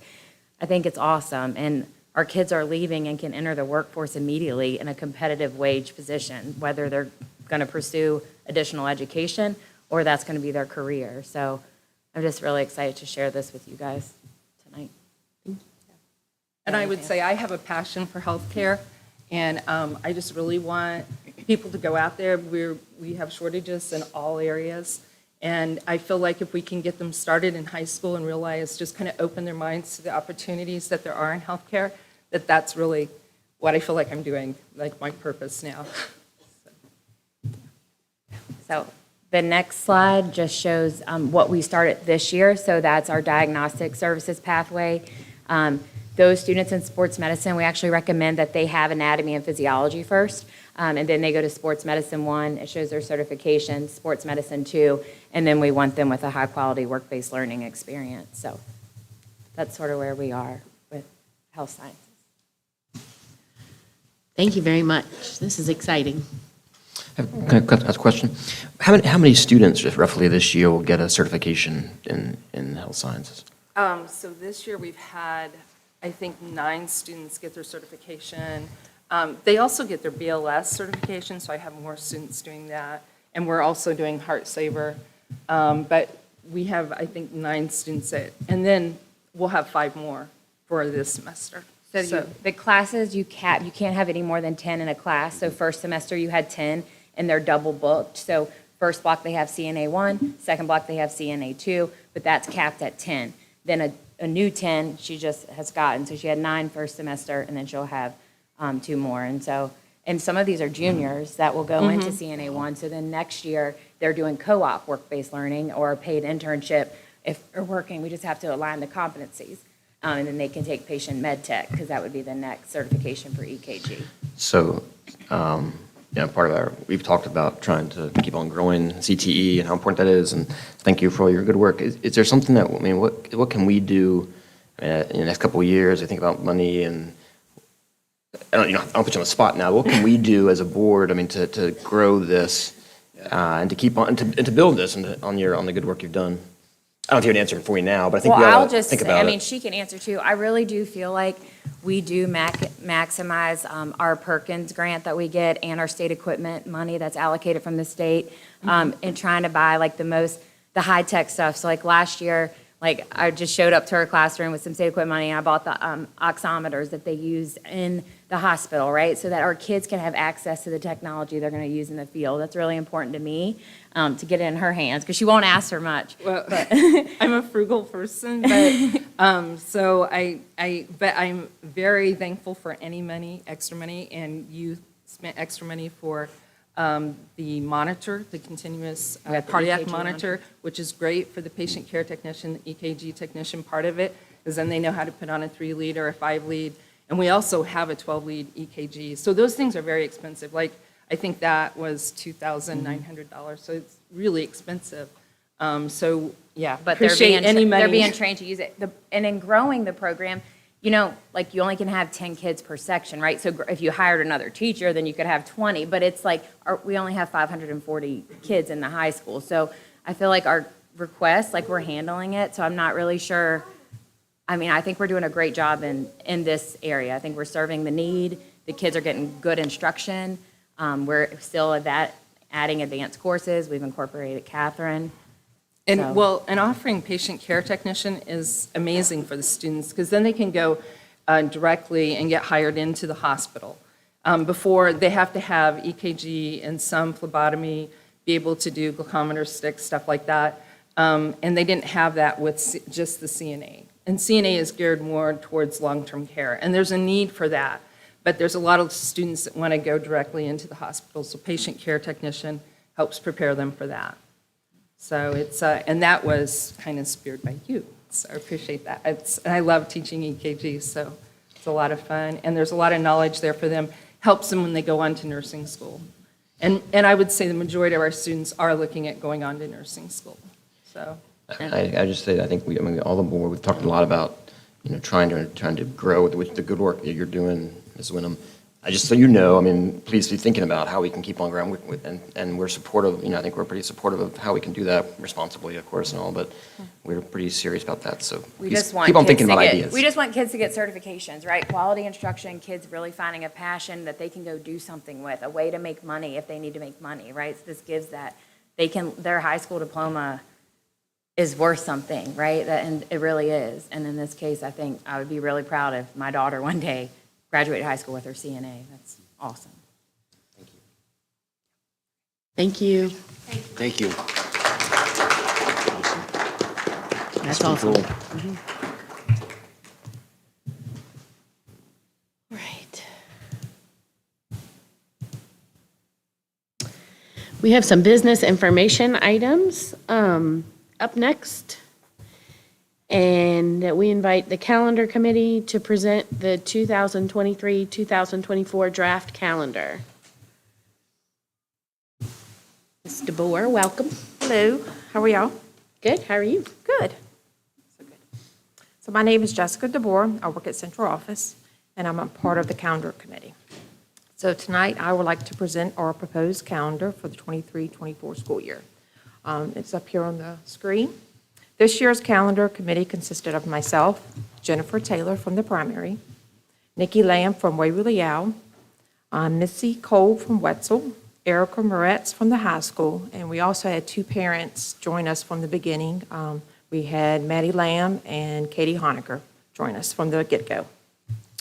I think it's awesome. And our kids are leaving and can enter the workforce immediately in a competitive wage position, whether they're going to pursue additional education or that's going to be their career. So I'm just really excited to share this with you guys tonight. And I would say I have a passion for healthcare, and I just really want people to go out there. We have shortages in all areas, and I feel like if we can get them started in high school and realize, just kind of open their minds to the opportunities that there are in healthcare, that's really what I feel like I'm doing, like my purpose now. So the next slide just shows what we started this year. So that's our diagnostic services pathway. Those students in sports medicine, we actually recommend that they have anatomy and physiology first, and then they go to sports medicine 1. It shows their certification, sports medicine 2, and then we want them with a high-quality work-based learning experience. So that's sort of where we are with health sciences. Thank you very much. This is exciting. Can I ask a question? How many students roughly this year will get a certification in health sciences? So this year we've had, I think, 9 students get their certification. They also get their BLS certification, so I have more students doing that. And we're also doing Heart Saver. But we have, I think, 9 students and then we'll have 5 more for this semester. The classes, you can't have any more than 10 in a class. So first semester you had 10 and they're double booked. So first block they have CNA 1, second block they have CNA 2, but that's capped at 10. Then a new 10 she just has gotten. So she had 9 first semester and then she'll have 2 more. And some of these are juniors that will go into CNA 1. So then next year they're doing co-op work-based learning or a paid internship. If they're working, we just have to align the competencies. And then they can take patient med tech, because that would be the next certification for EKG. So, part of we've talked about trying to keep on growing CTE and how important that is, and thank you for all your good work. Is there something that, what can we do in the next couple of years? I think about money, and I don't put you on the spot now. What can we do as a board, to grow this, and to keep on, and to build this on the good work you've done? I don't know if you have an answer for you now, but I think we ought to think about it. She can answer too. I really do feel like we do maximize our Perkins grant that we get and our state equipment money that's allocated from the state in trying to buy like the high-tech stuff. So like last year, like I just showed up to her classroom with some state equipment money and I bought the oximeters that they use in the hospital, right? So that our kids can have access to the technology they're going to use in the field. That's really important to me to get it in her hands because she won't ask for much. Well, I'm a frugal person, but but I'm very thankful for any extra money, and you spent extra money for the monitor, the continuous cardiac EKG monitor, which is great for the patient care technician, the EKG technician part of it, because then they know how to put on a 3-lead or a 5-lead. And we also have a 12-lead EKG. So those things are very expensive. Like, I think that was $2,900, so it's really expensive. So, yeah, But they're appreciate any money. they're being trained to use it. And in growing the program, like you only can have 10 kids per section, right? So if you hired another teacher, then you could have 20. But it's like we only have 540 kids in the high school. So I feel like our requests, like we're handling it. So I'm not really sure. I think we're doing a great job in this area. I think we're serving the need. The kids are getting good instruction. We're still adding advanced courses. We've incorporated Catherine. And offering patient care technician is amazing for the students because then they can go directly and get hired into the hospital. Before, they have to have EKG and some phlebotomy, be able to do glucometer sticks, stuff like that. And they didn't have that with just the CNA. And CNA is geared more towards long-term care, and there's a need for that. But there's a lot of students that want to go directly into the hospital, so patient care technician helps prepare them for that. So it's, and that was kind of spearheaded by you, so I appreciate that. And I love teaching EKG, so it's a lot of fun, and there's a lot of knowledge there for them, helps them when they go on to nursing school. And I would say the majority of our students are looking at going on to nursing school, so. I just say, I think all the board, we've talked a lot about, trying to grow with the good work that you're doing, Ms. Wyndham. Just so you know, please be thinking about how we can keep on growing and we're supportive, I think we're pretty supportive of how we can do that responsibly, of course, and all, but we're pretty serious about that, so keep on thinking about ideas. We just want kids to get certifications, right? Quality instruction, kids really finding a passion that they can go do something with, a way to make money if they need to make money, right? So this gives that, their high school diploma is worth something, right? And it really is. And in this case, I think I would be really proud if my daughter one day graduated high school with her CNA. That's awesome. Thank you. Thank you. That's awesome. Cool. Right. We have some business information items up next. And we invite the calendar committee to present the 2023-2024 draft calendar. Ms. DeBoer, welcome. Hello, how are y'all? Good, how are you? Good. So my name is Jessica DeBoer. I work at Central Office, and I'm a part of the calendar committee. So tonight, I would like to present our proposed calendar for the 23-24 school year. It's up here on the screen. This year's calendar committee consisted of myself, Jennifer Taylor from the primary, Nikki Lamb from Waverly Yale, Missy Cole from Wetzel, Erica Moretz from the high school, and we also had two parents join us from the beginning. We had Maddie Lamb and Katie Honecker join us from the get-go.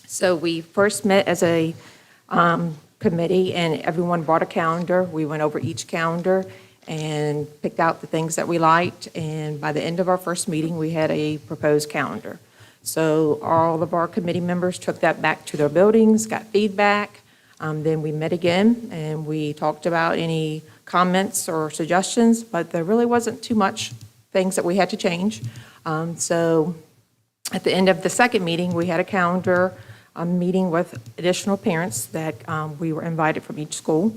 So we first met as a committee, and everyone brought a calendar. We went over each calendar and picked out the things that we liked, and by the end of our first meeting, we had a proposed calendar. So all of our committee members took that back to their buildings, got feedback. Then we met again, and we talked about any comments or suggestions, but there really wasn't too much things that we had to change. So at the end of the second meeting, we had a calendar meeting with additional parents that we were invited from each school.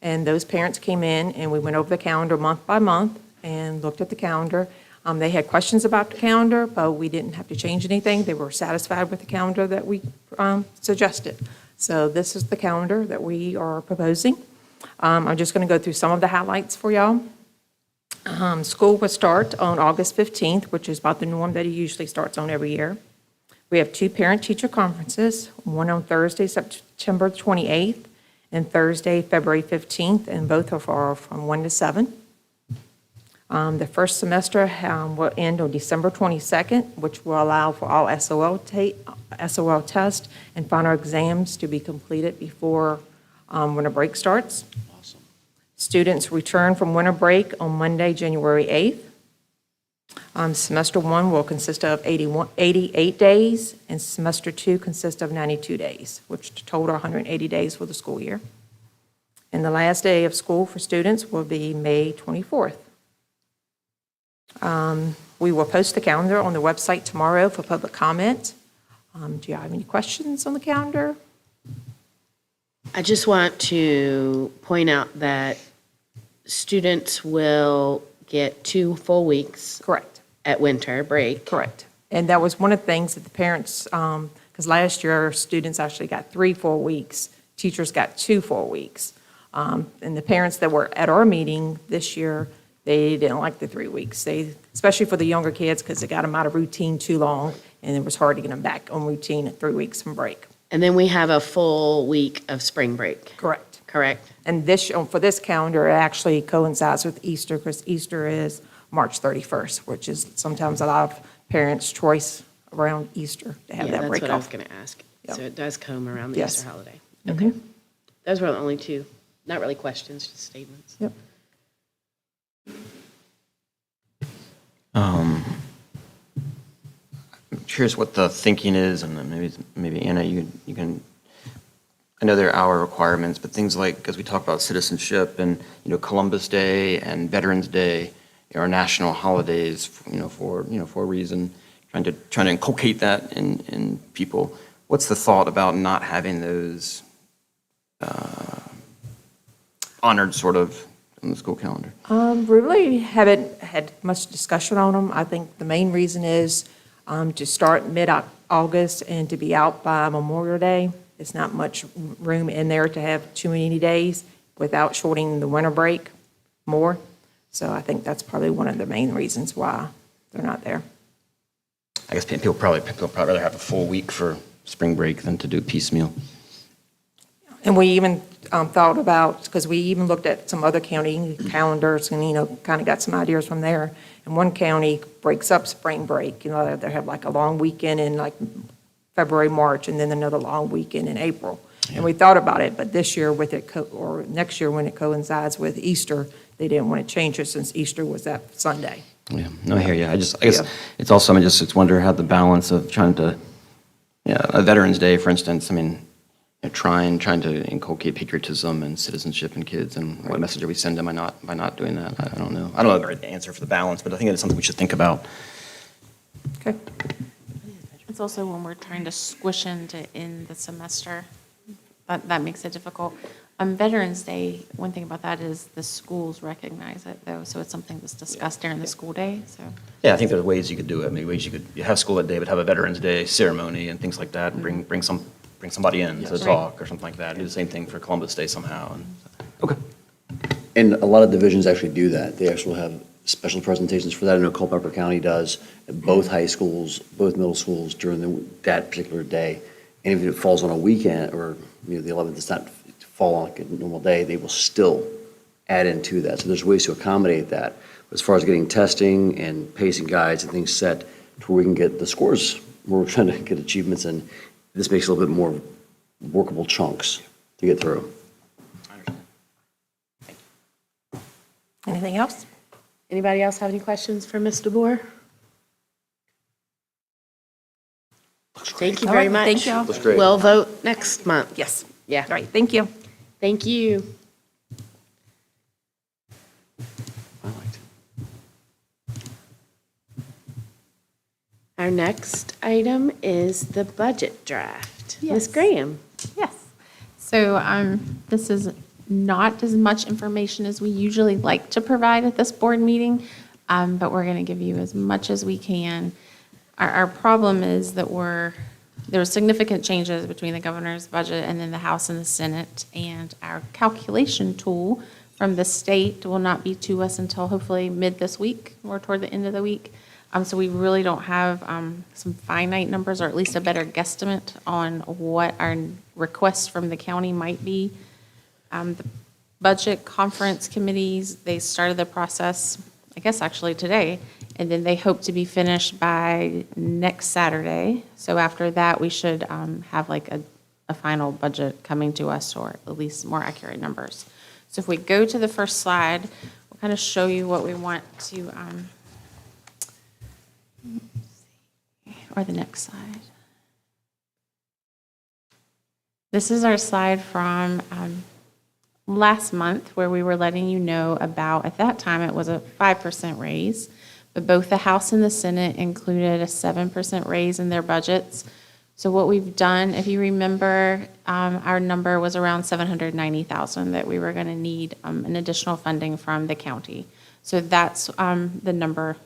And those parents came in, and we went over the calendar month by month and looked at the calendar. They had questions about the calendar, but we didn't have to change anything. They were satisfied with the calendar that we suggested. So this is the calendar that we are proposing. I'm just going to go through some of the highlights for y'all. School will start on August 15th, which is about the norm that it usually starts on every year. We have two parent-teacher conferences, one on Thursday, September 28th, and Thursday, February 15th, and both are from 1 to 7. The first semester will end on December 22nd, which will allow for all SOL tests and final exams to be completed before winter break starts. Awesome. Students return from winter break on Monday, January 8th. Semester 1 will consist of 88 days, and semester 2 consists of 92 days, which total 180 days for the school year. And the last day of school for students will be May 24th. We will post the calendar on the website tomorrow for public comment. Do you have any questions on the calendar? I just want to point out that students will get 2 full weeks. Correct. At winter break. Correct. And that was one of the things that the parents, because last year, students actually got 3 full weeks. Teachers got 2 full weeks. And the parents that were at our meeting this year, they didn't like the 3 weeks. Especially for the younger kids, because it got them out of routine too long, and it was hard to get them back on routine at 3 weeks from break. And then we have a full week of spring break. Correct. Correct. And for this calendar, it actually coincides with Easter, because Easter is March 31st, which is sometimes a lot of parents' choice around Easter to have that break off. That's what I was going to ask. Yep. So it does come around the Yes. Easter holiday. Okay. Okay. Those were the only 2, not really questions, just statements. Yep. I'm curious what the thinking is, and then maybe Anna, you can, I know there are hour requirements, but things like, because we talk about citizenship and, Columbus Day and Veterans Day are national holidays, for a reason, trying to inculcate that in people. What's the thought about not having those honored sort of on the school calendar? We really haven't had much discussion on them. I think the main reason is to start mid-August and to be out by Memorial Day. There's not much room in there to have too many days without shortening the winter break more. So I think that's probably one of the main reasons why they're not there. I guess people probably rather have a full week for spring break than to do piecemeal. And we even thought about, because we even looked at some other county calendars and, kind of got some ideas from there. And one county breaks up spring break. They have like a long weekend in like February, March, and then another long weekend in April. Yeah. And we thought about it, but this year with it, or next year when it coincides with Easter, they didn't want to change it since Easter was that Sunday. Yeah, no, I hear you. I guess it's also, it's wonder how the balance of trying to, a Veterans Day, for instance, trying to inculcate patriotism and citizenship in kids, and what message are we sending by not doing that? I don't know. I don't know the answer for the balance, but I think it's something we should think about. Okay. It's also when we're trying to squish into in the semester, that makes it difficult. Veterans Day, one thing about that is the schools recognize it, though, so it's something that's discussed during the school day, so. Yeah, I think there's ways you could do it. Maybe ways you have school that day, but have a Veterans Day ceremony and things like that, and bring somebody in to talk or something like that. Do the same thing for Columbus Day somehow. Okay. And a lot of divisions actually do that. They actually have special presentations for that. I know Culpeper County does at both high schools, both middle schools during that particular day. And if it falls on a weekend or the 11th, it's not fall on like a normal day, they will still add into that. So there's ways to accommodate that. As far as getting testing and pacing guides and things set to where we can get the scores where we're trying to get achievements in, this makes it a little bit more workable chunks to get through. Anything else? Anybody else have any questions for Ms. DeBoer? Thank you All very right, much. thank y'all. Looks great. We'll vote next month. Yes. Yeah. All right, thank you. Thank you. Our next item is the budget draft. Ms. Yes. Graham. Yes. So this is not as much information as we usually like to provide at this board meeting, but we're going to give you as much as we can. Our problem is that there are significant changes between the governor's budget and then the House and the Senate, and our calculation tool from the state will not be to us until hopefully mid this week or toward the end of the week. So we really don't have some finite numbers, or at least a better guesstimate on what our requests from the county might be. The budget conference committees, they started the process, I guess actually today, and then they hope to be finished by next Saturday. So after that, we should have like a final budget coming to us, or at least more accurate numbers. So if we go to the first slide, we'll kind of show you what we want to, or the next slide. This is our slide from last month, where we were letting you know about, at that time, it was a 5% raise, but both the House and the Senate included a 7% raise in their budgets. So what we've done, if you remember, our number was around $790,000 that we were going to need an additional funding from the county. So that's the number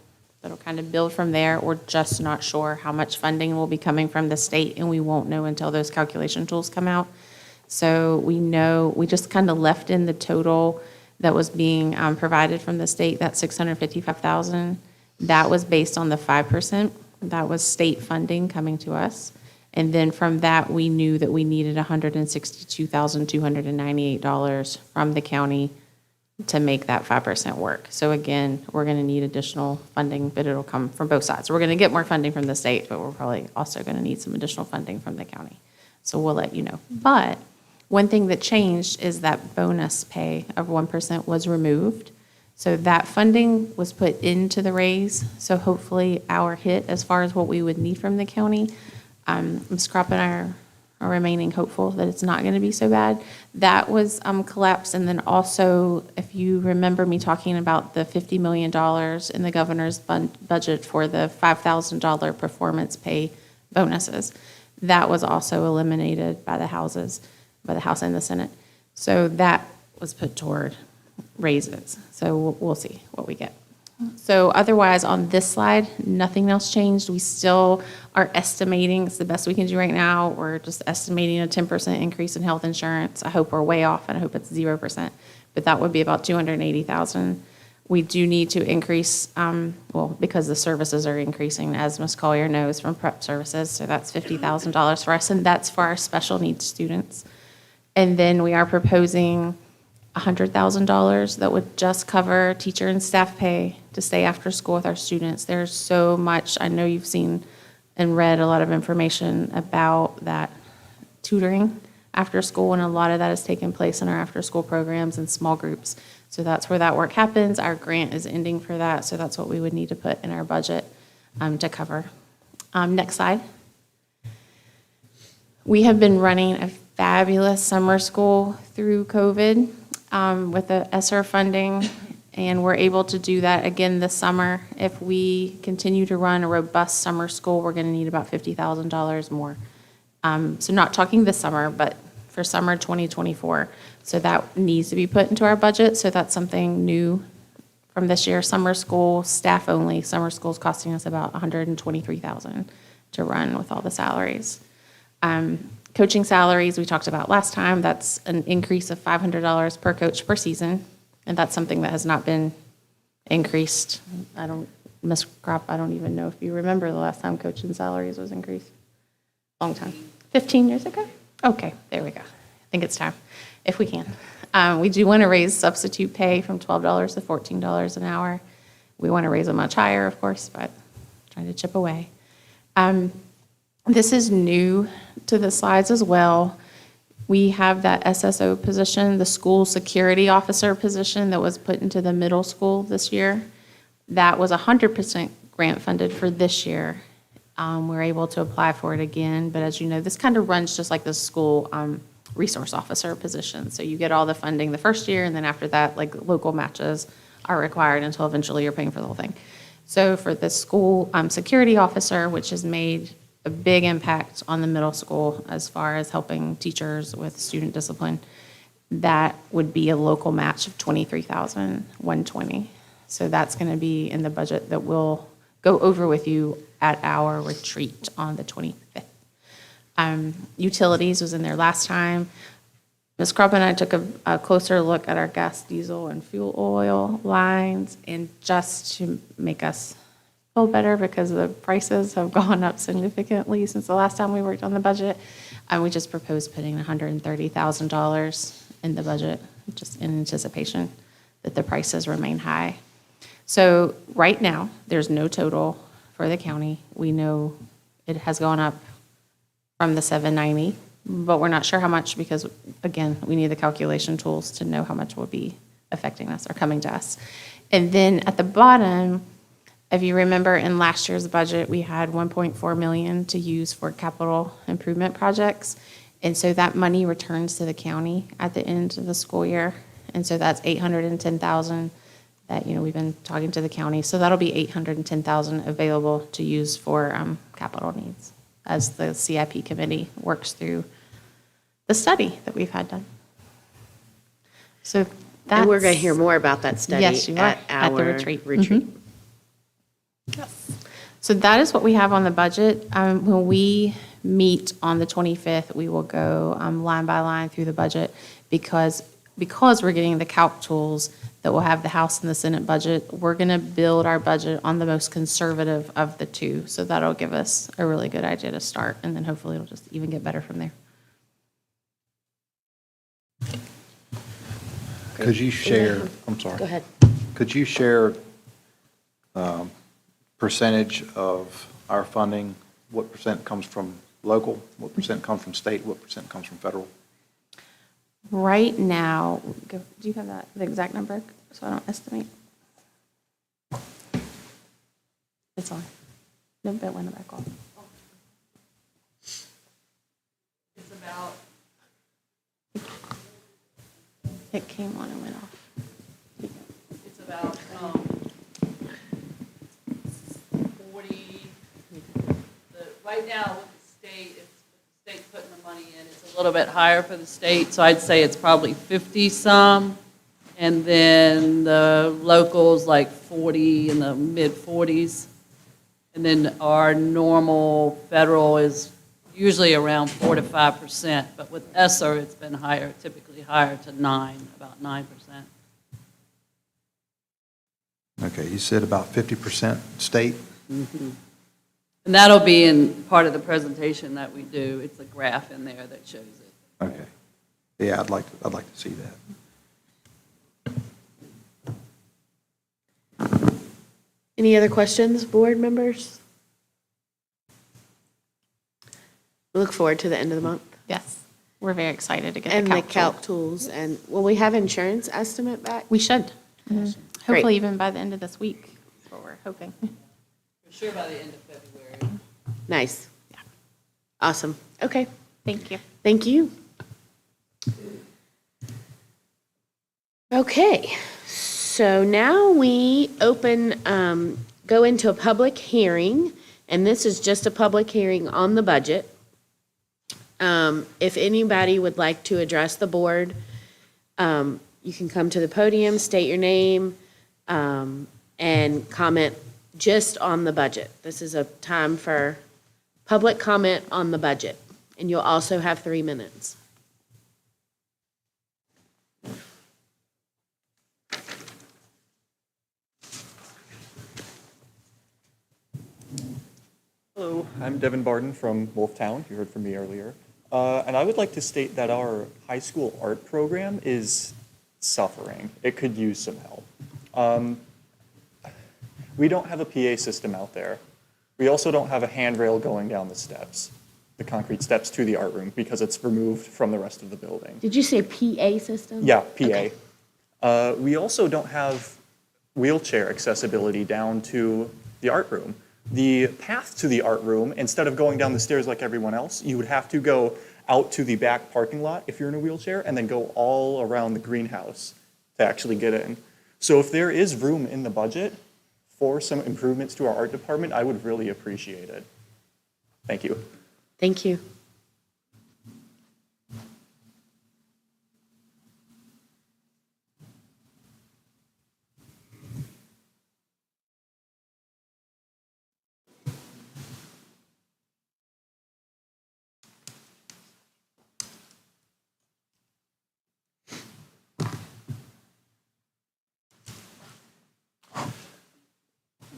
that'll kind of build from there. We're just not sure how much funding will be coming from the state, and we won't know until those calculation tools come out. So we just kind of left in the total that was being provided from the state, that $655,000. That was based on the 5%. That was state funding coming to us. And then from that, we knew that we needed $162,298 from the county to make that 5% work. So again, we're going to need additional funding, but it'll come from both sides. We're going to get more funding from the state, but we're probably also going to need some additional funding from the county. So we'll let you know. But one thing that changed is that bonus pay of 1% was removed. So that funding was put into the raise. So hopefully our hit as far as what we would need from the county, Ms. Kropp and I are remaining hopeful that it's not going to be so bad. That was collapsed. And then also, if you remember me talking about the $50 million in the governor's budget for the $5,000 performance pay bonuses, that was also eliminated by the House and the Senate. So that was put toward raises. So we'll see what we get. So otherwise, on this slide, nothing else changed. We still are estimating, it's the best we can do right now. We're just estimating a 10% increase in health insurance. I hope we're way off, and I hope it's 0%, but that would be about $280,000. We do need to increase, because the services are increasing, as Ms. Collier knows, from prep services. So that's $50,000 for us, and that's for our special needs students. And then we are proposing $100,000 that would just cover teacher and staff pay to stay after school with our students. There's so much, I know you've seen and read a lot of information about that tutoring after school, and a lot of that has taken place in our after school programs and small groups. So that's where that work happens. Our grant is ending for that, so that's what we would need to put in our budget to cover. Next slide. We have been running a fabulous summer school through COVID with the ESSER funding, and we're able to do that again this summer. If we continue to run a robust summer school, we're going to need about $50,000 more. So not talking this summer, but for summer 2024. So that needs to be put into our budget. So that's something new from this year. Summer school, staff only. Summer school is costing us about $123,000 to run with all the salaries. Coaching salaries, we talked about last time. That's an increase of $500 per coach per season. And that's something that has not been increased. Ms. Kropp, I don't even know if you remember the last time coaching salaries was increased. Long time. 15 years ago? Okay, there we go. I think it's time. if we can. We do want to raise substitute pay from $12 to $14 an hour. We want to raise it much higher, of course, but trying to chip away. This is new to the slides as well. We have that SSO position, the school security officer position that was put into the middle school this year. That was 100% grant funded for this year. We're able to apply for it again, but as you know, this kind of runs just like the school resource officer position. So you get all the funding the first year, and then after that, like local matches are required until eventually you're paying for the whole thing. So for the school security officer, which has made a big impact on the middle school as far as helping teachers with student discipline, that would be a local match of $23,120. So that's going to be in the budget that we'll go over with you at our retreat on the 25th. Utilities was in there last time. Ms. Krupp and I took a closer look at our gas, diesel, and fuel oil lines, and just to make us feel better because the prices have gone up significantly since the last time we worked on the budget, we just proposed putting $130,000 in the budget, just in anticipation that the prices remain high. So right now, there's no total for the county. We know it has gone up from the 790, but we're not sure how much because, again, we need the calculation tools to know how much will be affecting us or coming to us. And then at the bottom, if you remember in last year's budget, we had $1.4 million to use for capital improvement projects. And so that money returns to the county at the end of the school year. And so that's $810,000 that, we've been talking to the county. So that'll be $810,000 available to use for capital needs as the CIP committee works through the study that we've had done. So that's. And we're going to hear more about that study Yes, you are, at at the our retreat. retreat. Yes. So that is what we have on the budget. When we meet on the 25th, we will go line by line through the budget because we're getting the calc tools that will have the House and the Senate budget. We're going to build our budget on the most conservative of the two. So that'll give us a really good idea to start, and then hopefully it'll just even get better from there. Could you share, I'm sorry. Go ahead. Could you share percentage of our funding? What percent comes from local? What percent comes from state? What percent comes from federal? Right now, do you have the exact number so I don't estimate? It's on. No, it went back off. It's about, It came on and went off. it's about 40, right now with the state, if the state's putting the money in, it's a little bit higher for the state, so I'd say it's probably 50-some, and then the locals like 40 in the mid-40s, and then our normal federal is usually around 4 to 5%, but with ESSER, it's been higher, typically higher to about 9%. Okay, you said about 50% state? Mm-hmm. And that'll be in part of the presentation that we do. It's a graph in there that shows it. Okay. Yeah, I'd like to see that. Any other questions, board members? We look forward to the end of the month. Yes, we're very excited to get And the the calc calc tools, and will we have insurance estimate back? We should. Great. Hopefully even by the end of this week, is what we're hoping. For sure by the end of February. Nice. Awesome. Okay. Thank you. Thank you. Okay, so now we go into a public hearing, and this is just a public hearing on the budget. If anybody would like to address the board, you can come to the podium, state your name, and comment just on the budget. This is a time for public comment on the budget, and you'll also have 3 minutes. Hello, I'm Devin Barden from Wolftown. You heard from me earlier. And I would like to state that our high school art program is suffering. It could use some help. We don't have a PA system out there. We also don't have a handrail going down the steps, the concrete steps to the art room, because it's removed from the rest of the building. Did you say PA system? Yeah, PA. We also don't have wheelchair accessibility down to the art room. The path to the art room, instead of going down the stairs like everyone else, you would have to go out to the back parking lot if you're in a wheelchair, and then go all around the greenhouse to actually get in. So if there is room in the budget for some improvements to our art department, I would really appreciate it. Thank you. Thank you.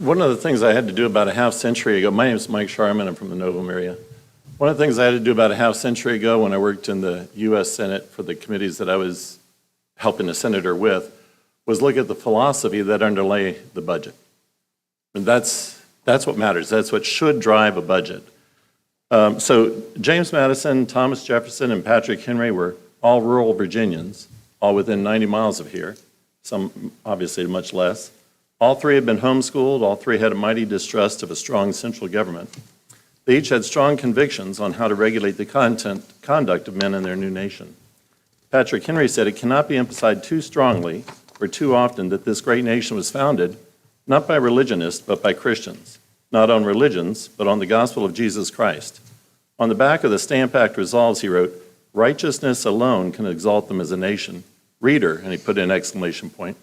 One of the things I had to do about a half century ago, my name is Mike Sharman, I'm from the Novum area. One of the things I had to do about a half century ago when I worked in the U.S. Senate for the committees that I was helping a senator with was look at the philosophy that underlay the budget. And that's what matters. That's what should drive a budget. So James Madison, Thomas Jefferson, and Patrick Henry were all rural Virginians, all within 90 miles of here, some obviously much less. All three had been homeschooled. All three had a mighty distrust of a strong central government. They each had strong convictions on how to regulate the conduct of men in their new nation. Patrick Henry said, "It cannot be emphasized too strongly or too often that this great nation was founded not by religionists, but by Christians, not on religions, but on the gospel of Jesus Christ." On the back of the Stamp Act resolves, he wrote, "Righteousness alone can exalt them as a nation. Reader," and he put an exclamation point,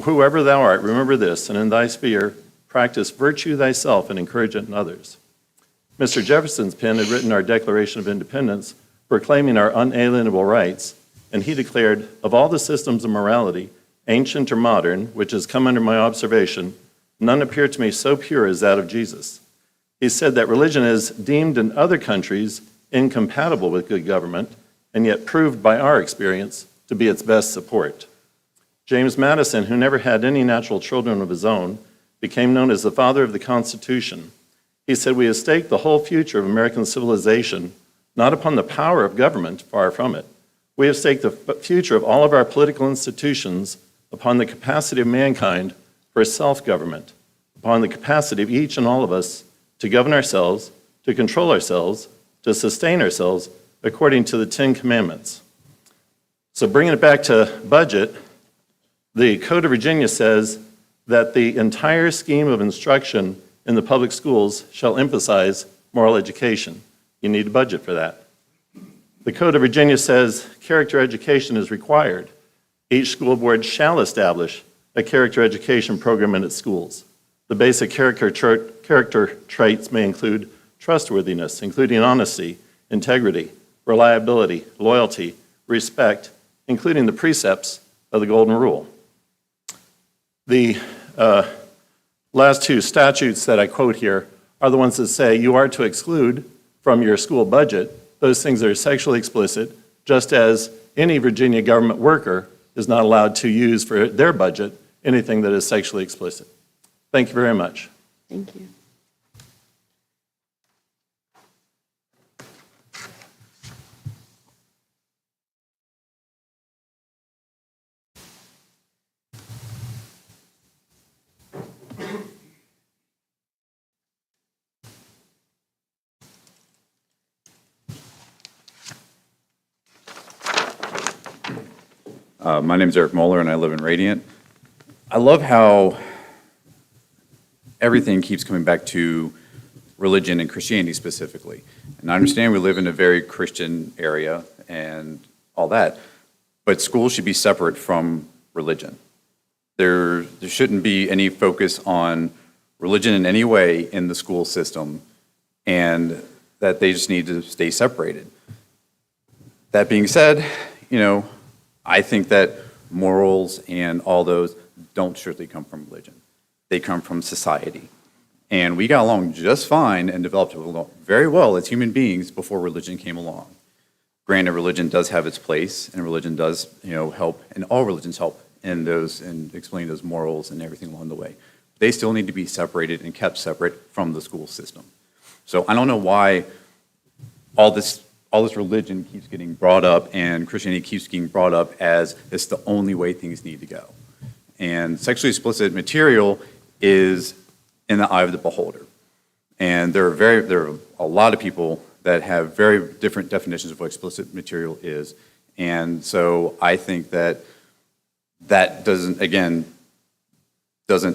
"whoever thou art, remember this, and in thy sphere, practice virtue thyself and encourage it in others." Mr. Jefferson's pen had written our Declaration of Independence, proclaiming our unalienable rights, and he declared, "Of all the systems of morality, ancient or modern, which has come under my observation, none appear to me so pure as that of Jesus." He said that religion is deemed in other countries incompatible with good government, and yet proved by our experience to be its best support. James Madison, who never had any natural children of his own, became known as the father of the Constitution. He said, "We have staked the whole future of American civilization not upon the power of government, far from it. We have staked the future of all of our political institutions upon the capacity of mankind for self-government, upon the capacity of each and all of us to govern ourselves, to control ourselves, to sustain ourselves according to the Ten Commandments." So bringing it back to budget, the Code of Virginia says that the entire scheme of instruction in the public schools shall emphasize moral education. You need a budget for that. The Code of Virginia says character education is required. Each school board shall establish a character education program in its schools. The basic character traits may include trustworthiness, including honesty, integrity, reliability, loyalty, respect, including the precepts of the Golden Rule. The last two statutes that I quote here are the ones that say you are to exclude from your school budget those things that are sexually explicit, just as any Virginia government worker is not allowed to use for their budget anything that is sexually explicit. Thank you very much. Thank you. My name is Eric Moeller, and I live in Radiant. I love how everything keeps coming back to religion and Christianity specifically. And I understand we live in a very Christian area and all that, but schools should be separate from religion. There shouldn't be any focus on religion in any way in the school system, and that they just need to stay separated. That being said, I think that morals and all those don't strictly come from religion. They come from society. And we got along just fine and developed very well as human beings before religion came along. Granted, religion does have its place, and religion does, help, and all religions help in explaining those morals and everything along the way. They still need to be separated and kept separate from the school system. So I don't know why all this religion keeps getting brought up and Christianity keeps getting brought up as it's the only way things need to go. And sexually explicit material is in the eye of the beholder. And there are a lot of people that have very different definitions of what explicit material is. And so I think that doesn't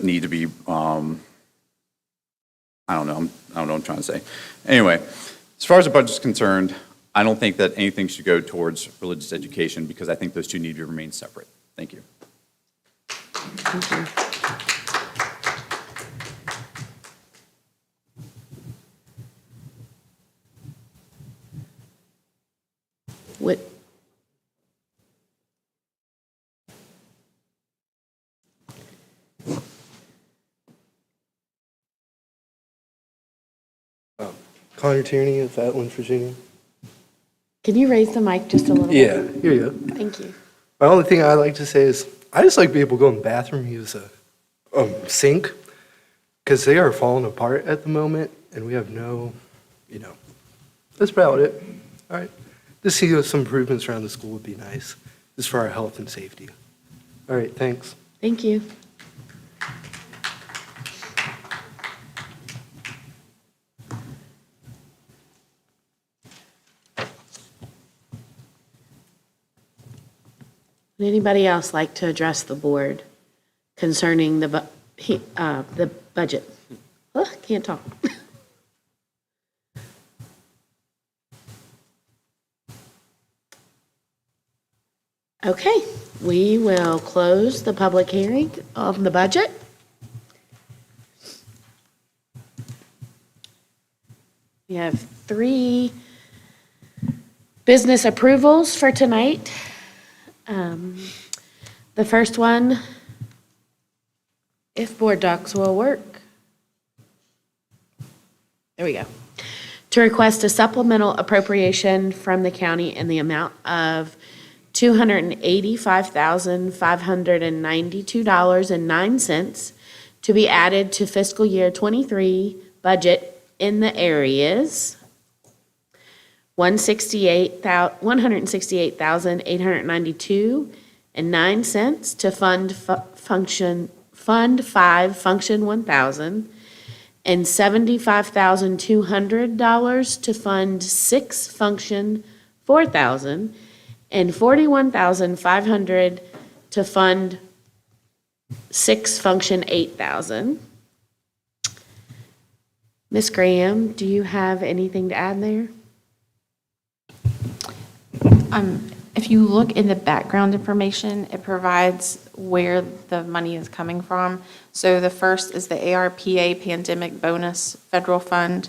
need to be, I don't know what I'm trying to say. Anyway, as far as the budget is concerned, I don't think that anything should go towards religious education because I think those two need to remain separate. Thank you. Thank you. What? Connor Tierney of Atlanta, Virginia. Can you raise the mic just a little Yeah, bit? here you go. Thank you. My only thing I'd like to say is I just like being able to go in the bathroom, use a sink, because they are falling apart at the moment, and we have that's about it. All right. Just see some improvements around the school would be nice, just for our health and safety. All right, thanks. Thank you. Would anybody else like to address the board concerning the budget? Can't talk. Okay, we will close the public hearing on the budget. We have 3 business approvals for tonight. The first one, if board docs will work. There we go. To request a supplemental appropriation from the county in the amount of $285,592.09 to be added to fiscal year 23 budget in the areas $168,892.09 to Fund 5, Function 1000, and $75,200 to Fund 6, Function 4000, and $41,500 to Fund 6, Function 8000. Ms. Graham, do you have anything to add there? If you look in the background information, it provides where the money is coming from. So the first is the ARPA Pandemic Bonus Federal Fund.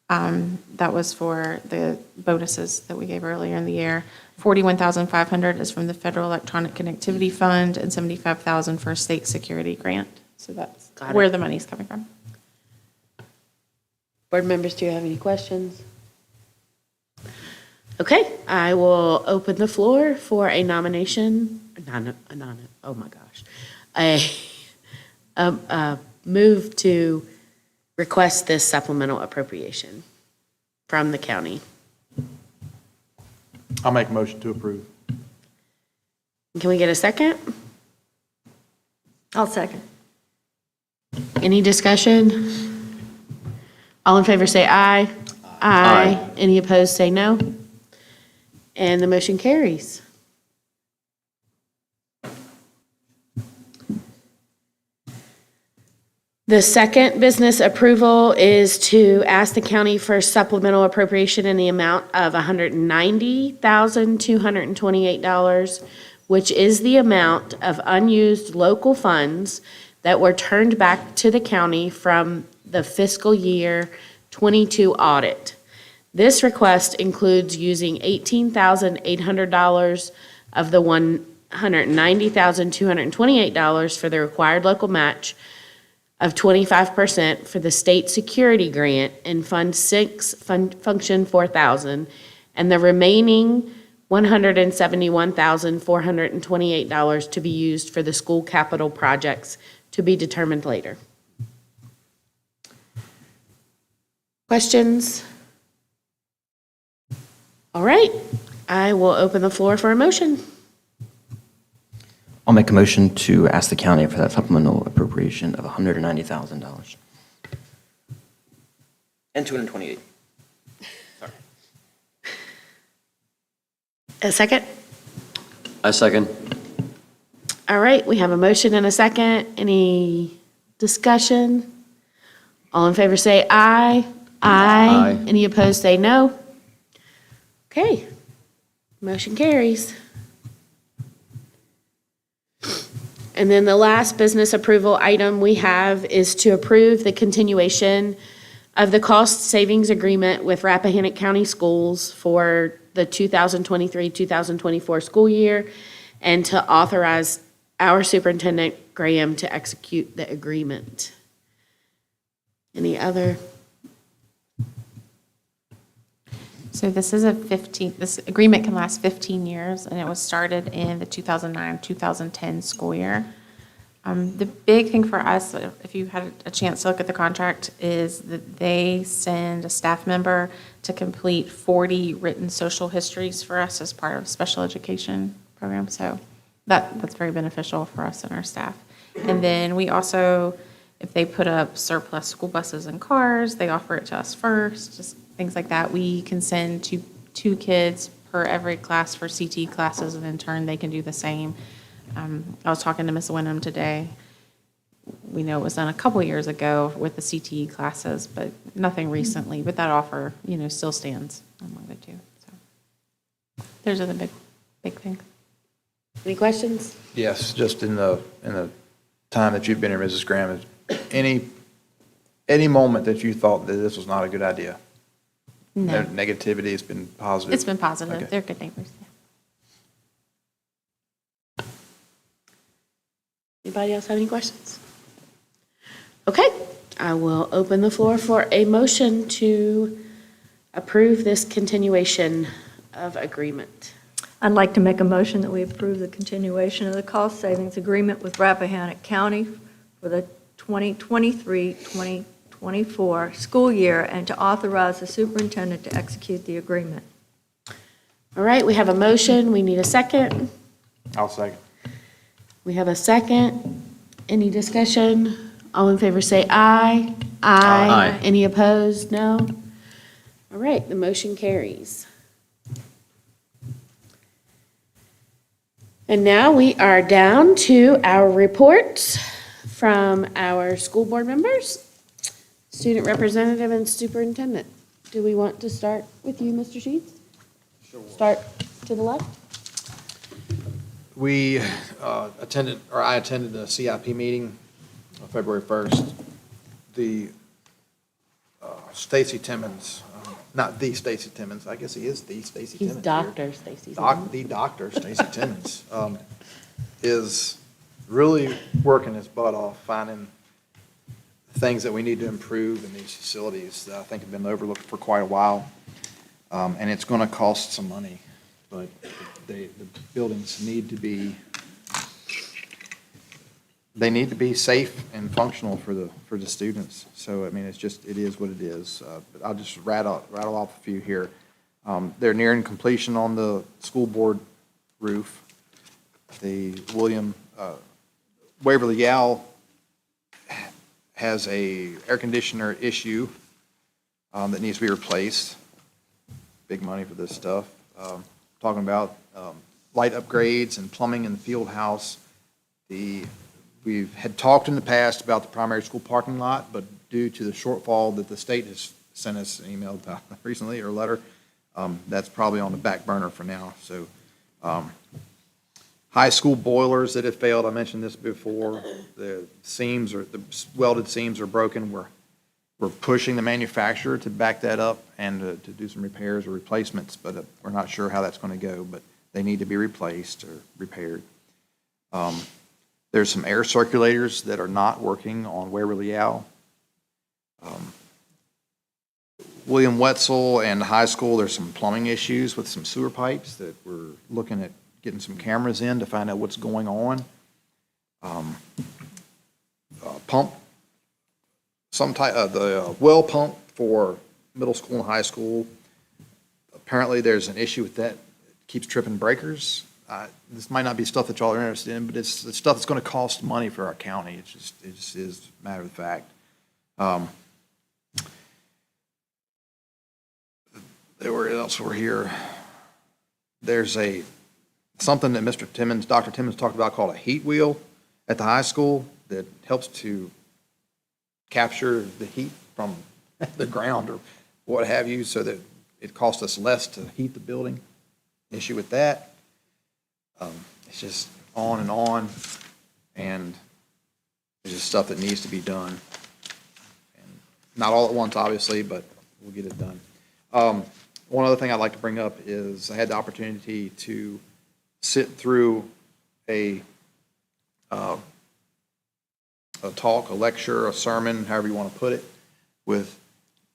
That was for the bonuses that we gave earlier in the year. $41,500 is from the Federal Electronic Connectivity Fund and $75,000 for a state security grant. So that's where the money's coming from. Board members, do you have any questions? Okay, I will open the floor for a nomination, oh my gosh, a move to request this supplemental appropriation from the county. I'll make a motion to approve. Can we get a second? I'll second. Any discussion? All in favor say aye. Aye. Any opposed say no. And the motion carries. The second business approval is to ask the county for supplemental appropriation in the amount of $190,228, which is the amount of unused local funds that were turned back to the county from the fiscal year 22 audit. This request includes using $18,800 of the $190,228 for the required local match of 25% for the state security grant in Fund 6, Function 4,000, and the remaining $171,428 to be used for the school capital projects to be determined later. Questions? All right, I will open the floor for a motion. I'll make a motion to ask the county for that supplemental appropriation of $190,000. And 228. Sorry. A second? I second. All right, we have a motion and a second. Any discussion? All in favor say aye. Aye. Aye. Any opposed say no. Okay, motion carries. And then the last business approval item we have is to approve the continuation of the cost savings agreement with Rappahannock County Schools for the 2023-2024 school year, and to authorize our superintendent, Graham, to execute the agreement. Any other? So this is this agreement can last 15 years, and it was started in the 2009-2010 school year. The big thing for us, if you had a chance to look at the contract, is that they send a staff member to complete 40 written social histories for us as part of a special education program. So that's very beneficial for us and our staff. And then we also, if they put up surplus school buses and cars, they offer it to us first, just things like that. We can send two kids per every class for CT classes, and in turn, they can do the same. I was talking to Ms. Wyndham today. We know it was done a couple years ago with the CTE classes, but nothing recently. But that offer, still stands among the two. So those are the big things. Any questions? Yes, just in the time that you've been here, Mrs. Graham, any moment that you thought that this was not a good idea? No. Negativity, it's been positive? It's been positive. Okay. They're good neighbors. Yeah. Anybody else have any questions? Okay, I will open the floor for a motion to approve this continuation of agreement. I'd like to make a motion that we approve the continuation of the cost savings agreement with Rappahannock County for the 2023-2024 school year, and to authorize the superintendent to execute the agreement. All right, we have a motion. We need a second. I'll second. We have a second. Any discussion? All in favor say aye. Aye. Aye. Any opposed? No. All right, the motion carries. And now we are down to our reports from our school board members, student representative and superintendent. Do we want to start with you, Mr. Sheets? Sure. Start to the left. We I attended the CIP meeting on February 1st. The Stacy Timmons, not the Stacy Timmons, I guess he is the Stacy Timmons. He's Dr. Stacy. The Dr. Stacy Timmons is really working his butt off, finding things that we need to improve in these facilities that I think have been overlooked for quite a while. And it's going to cost some money, but the buildings need to be, safe and functional for the students. So, I mean, it is what it is. But I'll just rattle off a few here. They're nearing completion on the school board roof. The Waverly Yale has a air conditioner issue that needs to be replaced. Big money for this stuff. Talking about light upgrades and plumbing in the field house. We've had talked in the past about the primary school parking lot, but due to the shortfall that the state has sent us an email about recently, or a letter, that's probably on the back burner for now. So high school boilers that have failed, I mentioned this before, the welded seams are broken. We're pushing the manufacturer to back that up and to do some repairs or replacements, but we're not sure how that's going to go, but they need to be replaced or repaired. There's some air circulators that are not working on Waverly Owl. William Wetzel and the high school, there's some plumbing issues with some sewer pipes that we're looking at getting some cameras in to find out what's going on. Pump, some type of the well pump for middle school and high school. Apparently, there's an issue with that. It keeps tripping breakers. This might not be stuff that y'all are interested in, but it's stuff that's going to cost money for our county. It just is a matter of fact. Where else we're here? There's something that Dr. Timmons talked about called a heat wheel at the high school that helps to capture the heat from the ground or what have you, so that it costs us less to heat the building. Issue with that. It's just on, and it's just stuff that needs to be done. And not all at once, obviously, but we'll get it done. One other thing I'd like to bring up is I had the opportunity to sit through a talk, a lecture, a sermon, however you want to put it, with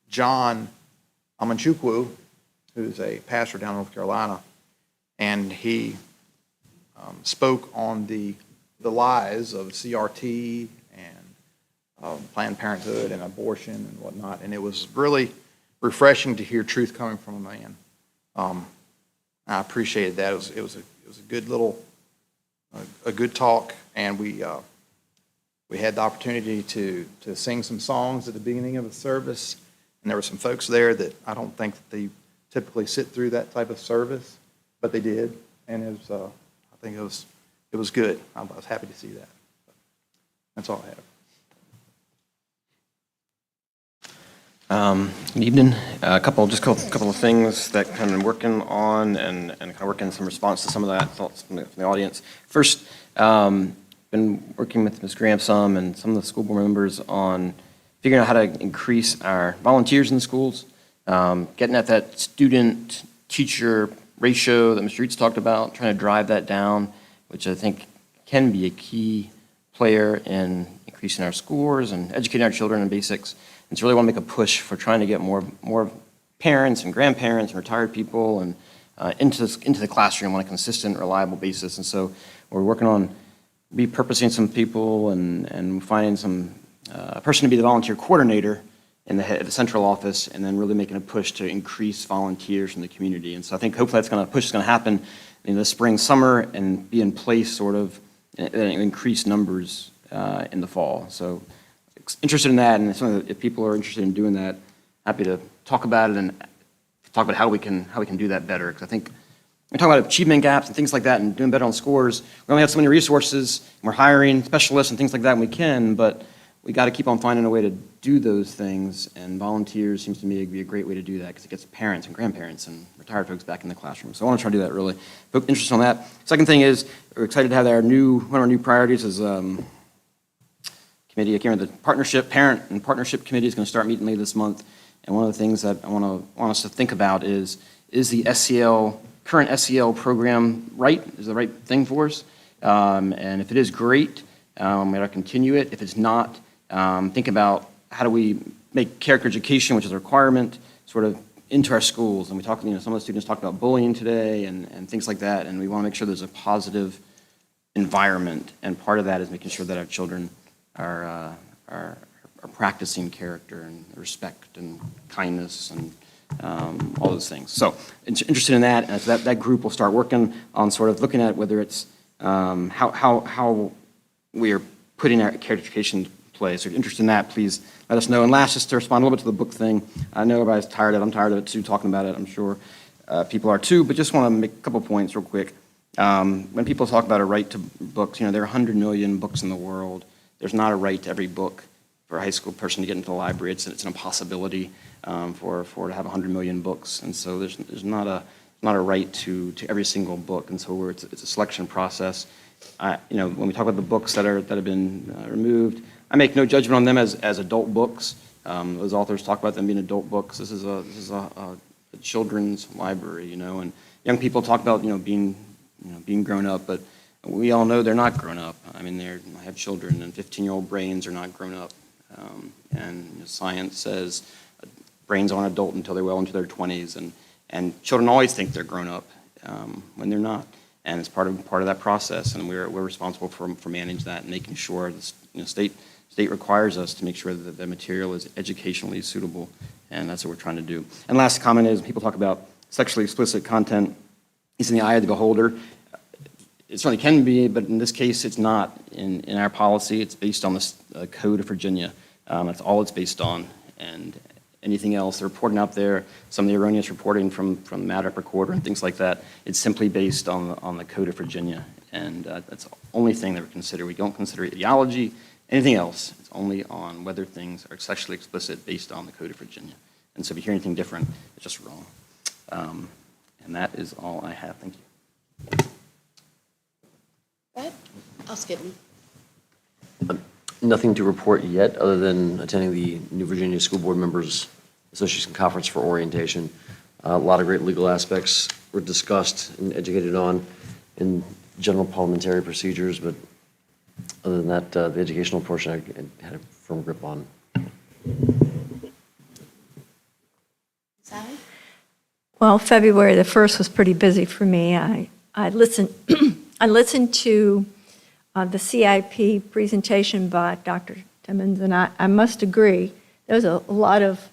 John Amanchukwu, who's a pastor down in North Carolina, and he spoke on the lies of CRT and Planned Parenthood and abortion and whatnot, and it was really refreshing to hear truth coming from a man. I appreciated that. It was a good a good talk, and we had the opportunity to sing some songs at the beginning of the service, and there were some folks there that I don't think that they typically sit through that type of service, but they did, and I think it was good. I was happy to see that. That's all I have. Good evening. A couple of things that kind of working on and kind of working some response to some of that thoughts from the audience. First, been working with Ms. Gramsum and some of the school board members on figuring out how to increase our volunteers in the schools, getting at that student-teacher ratio that Mr. Reitz talked about, trying to drive that down, which I think can be a key player in increasing our scores and educating our children in basics. And so really want to make a push for trying to get more parents and grandparents and retired people and into the classroom on a consistent, reliable basis. And so we're working on repurposing some people and finding some a person to be the volunteer coordinator in the central office, and then really making a push to increase volunteers from the community. And so I think hopefully push is going to happen in the spring, summer, and be in place sort of in increased numbers in the fall. So interested in that, and if people are interested in doing that, happy to talk about it and talk about how we can do that better. Because I think we talk about achievement gaps and things like that, and doing better on scores. We only have so many resources, and we're hiring specialists and things like that, and we can, but we got to keep on finding a way to do those things. And volunteers seems to me to be a great way to do that, because it gets parents and grandparents and retired folks back in the classroom. So I want to try to do that really. Interested on that. Second thing is we're excited to have one of our new priorities is committee. I can't remember, the parent and partnership committee is going to start meeting later this month. And one of the things that I want us to think about is the current SEL program right? Is the right thing for us? And if it is, great. We ought to continue it. If it's not, think about how do we make character education, which is a requirement, sort of into our schools. And we talked, some of the students talked about bullying today and things like that. And we want to make sure there's a positive environment. And part of that is making sure that our children are practicing character and respect and kindness and all those things. So interested in that, and so that group will start working on sort of looking at whether it's how we are putting our character education into play. So if you're interested in that, please let us know. And last, just to respond a little bit to the book thing, I know everybody's tired of it. I'm tired of it too, talking about it. I'm sure people are too, but just want to make a couple points real quick. When people talk about a right to books, there are 100 million books in the world. There's not a right to every book for a high school person to get into the library. It's an impossibility for to have 100 million books, and so there's not a right to every single book, and so it's a selection process. When we talk about the books that have been removed, I make no judgment on them as adult books. Those authors talk about them being adult books. This is a children's library, and young people talk about being grown up, but we all know they're not grown up. I mean, I have children, and 15-year-old brains are not grown up. And science says brains aren't adult until they're well into their 20s, and children always think they're grown up when they're not. And it's part of that process, and we're responsible for managing that and making sure the state requires us to make sure that the material is educationally suitable, and that's what we're trying to do. And last comment is, people talk about sexually explicit content. It's in the eye of the beholder. It certainly can be, but in this case, it's not. In our policy, it's based on the Code of Virginia. That's all it's based on. And anything else, the reporting out there, some of the erroneous reporting from Maddox Recorder and things like that, it's simply based on the Code of Virginia. And that's the only thing that we consider. We don't consider ideology, anything else. It's only on whether things are sexually explicit based on the Code of Virginia. And so if you hear anything different, it's just wrong. And that is all I have. Thank you. Go ahead. I'll skip them. Nothing to report yet, other than attending the New Virginia School Board Members Association Conference for orientation. A lot of great legal aspects were discussed and educated on in general parliamentary procedures, but other than that, the educational portion I had a firm grip on. Sally? Well, February the 1st was pretty busy for me. I listened I listened to the CIP presentation by Dr. Timmons, and I must agree, there was a lot of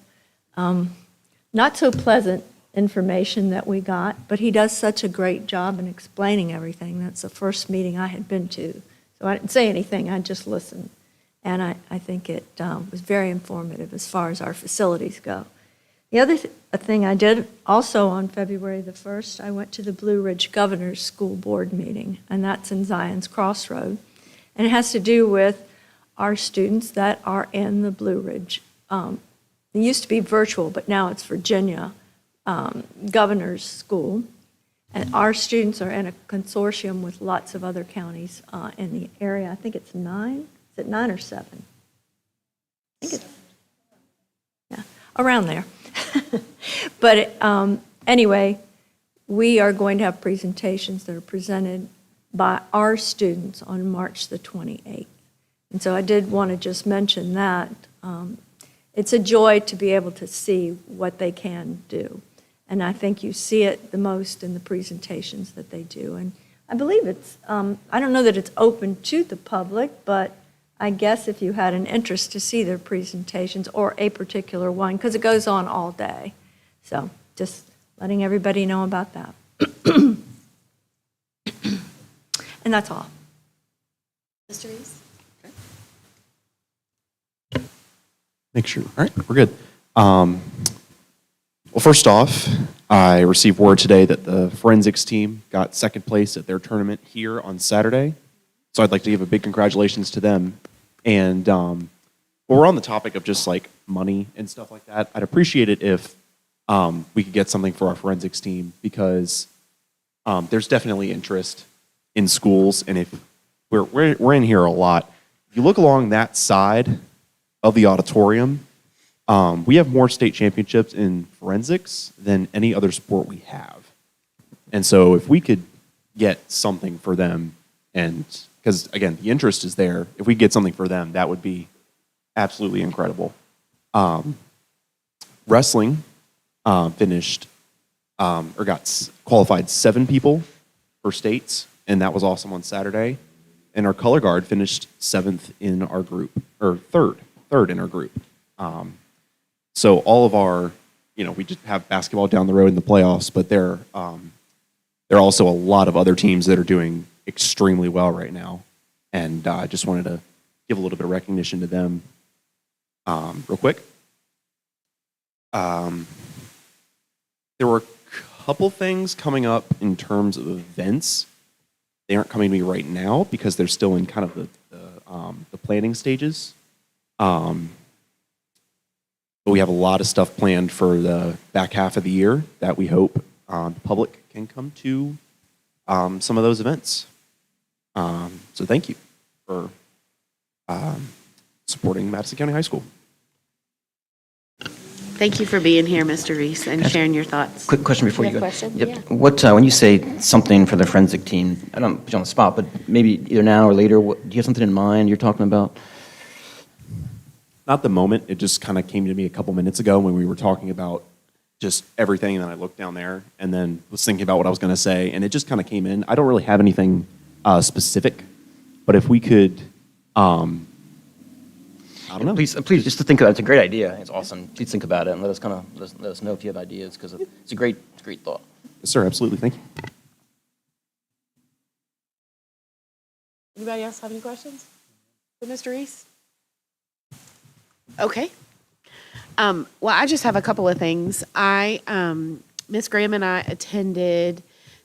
not so pleasant information that we got, but he does such a great job in explaining everything. That's the first meeting I had been to. So I didn't say anything, I just listened. And I think it was very informative as far as our facilities go. The other thing I did also on February the 1st, I went to the Blue Ridge Governor's School Board meeting, and that's in Zion's Crossroad. And it has to do with our students that are in the Blue Ridge. It used to be virtual, but now it's Virginia Governor's School. And our students are in a consortium with lots of other counties in the area. I think it's 9. Is it 9 or 7? I think it's, yeah, around there. But anyway, we are going to have presentations that are presented by our students on March the 28th. And so I did want to just mention that. It's a joy to be able to see what they can do. And I think you see it the most in the presentations that they do. And I believe it's, I don't know that it's open to the public, but I guess if you had an interest to see their presentations or a particular one, because it goes on all day. So just letting everybody know about that. And that's all. Mr. Reeves? Make sure. All right, we're good. Well, first off, I received word today that the forensics team got second place at their tournament here on Saturday. So I'd like to give a big congratulations to them. And well, we're on the topic of just like money and stuff like that. I'd appreciate it if we could get something for our forensics team, because there's definitely interest in schools. And if we're in here a lot, if you look along that side of the auditorium, we have more state championships in forensics than any other sport we have. And so if we could get something for them, and because again, the interest is there, if we get something for them, that would be absolutely incredible. Wrestling finished, or got qualified 7 people for states, and that was awesome on Saturday. And our color guard finished 7th in our group, or third in our group. So all of our, we just have basketball down the road in the playoffs, but there are also a lot of other teams that are doing extremely well right now. And I just wanted to give a little bit of recognition to them real quick. There were a couple things coming up in terms of events. They aren't coming to me right now because they're still in kind of the planning stages. But we have a lot of stuff planned for the back half of the year that we hope the public can come to some of those events. So thank you for supporting Madison County High School. Thank you for being here, Mr. Reese, and sharing your thoughts. Quick question before you You go. have a question? Yep. Yeah. What, when you say something for the forensic team, I don't put you on the spot, but maybe either now or later, do you have something in mind you're talking about? Not the moment. It just kind of came to me a couple minutes ago when we were talking about just everything, and then I looked down there and then was thinking about what I was going to say, and it just kind of came in. I don't really have anything specific, but if we could, I don't know. Please, just to think about it. It's a great idea. It's awesome. Please think about it and let us know if you have ideas, because it's a great thought. Yes, sir, absolutely. Thank you. Anybody else have any questions for Mr. Reese? Okay. Well, I just have a couple of things. Ms. Graham and I attended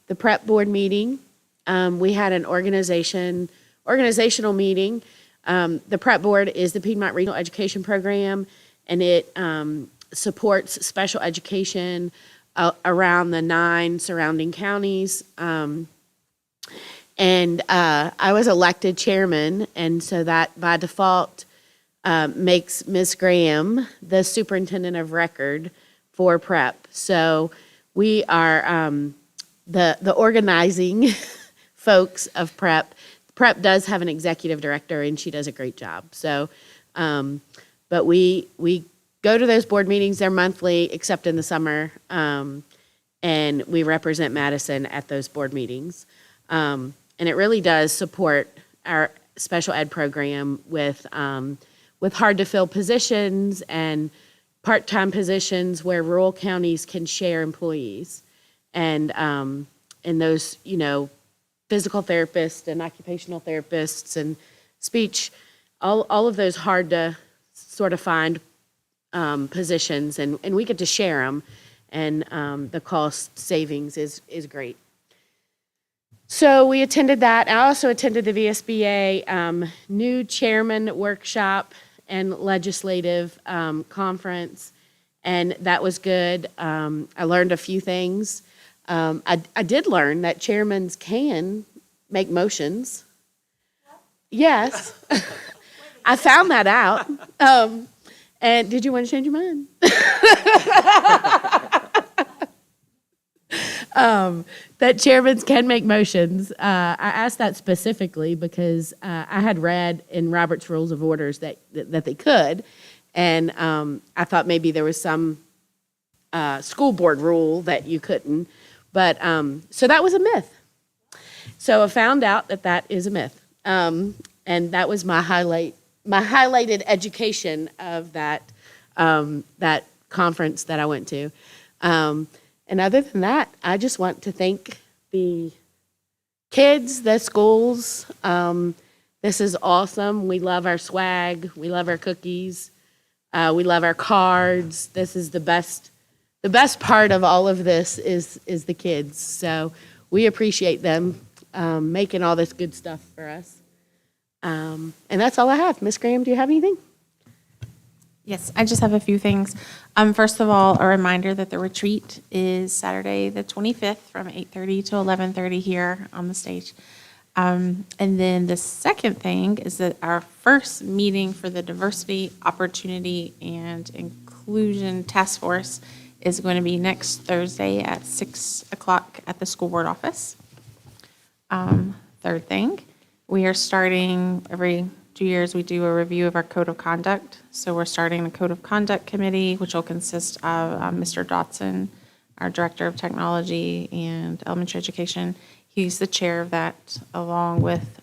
the prep board meeting. We had an organizational meeting. The prep board is the Piedmont Regional Education Program, and it supports special education around the 9 surrounding counties. And I was elected chairman, and so that by default makes Ms. Graham the superintendent of record for prep. So we are the organizing folks of prep. Prep does have an executive director, and she does a great job. So, but we go to those board meetings. They're monthly, except in the summer, and we represent Madison at those board meetings. And it really does support our special ed program with hard to fill positions and part-time positions where rural counties can share employees, and those, physical therapists and occupational therapists and speech, all of those hard to sort of find positions, and we get to share them, and the cost savings is great. So we attended that. I also attended the VSBA new chairman workshop and legislative conference, and that was good. I learned a few things. I did learn that chairmen can make motions. Yes. I found that out. And did you want to change your mind? That chairmen can make motions. I asked that specifically because I had read in Robert's Rules of Orders that they could, and I thought maybe there was some school board rule that you couldn't. But so that was a myth. So I found out that is a myth, and that was my highlighted education of that conference that I went to. And other than that, I just want to thank the kids, the schools. This is awesome. We love our swag. We love our cookies. We love our cards. This is the best. The best part of all of this is the kids. So we appreciate them making all this good stuff for us. And that's all I have. Ms. Graham, do you have anything? Yes, I just have a few things. First of all, a reminder that the retreat is Saturday, the 25th, from 8:30 to 11:30 here on the stage. And then the second thing is that our first meeting for the Diversity, Opportunity, and Inclusion Task Force is going to be next Thursday at 6 o'clock at the school board office. Third thing, we are starting every 2 years, we do a review of our code of conduct. So we're starting a code of conduct committee, which will consist of Mr. Dotson, our director of technology and elementary education. He's the chair of that, along with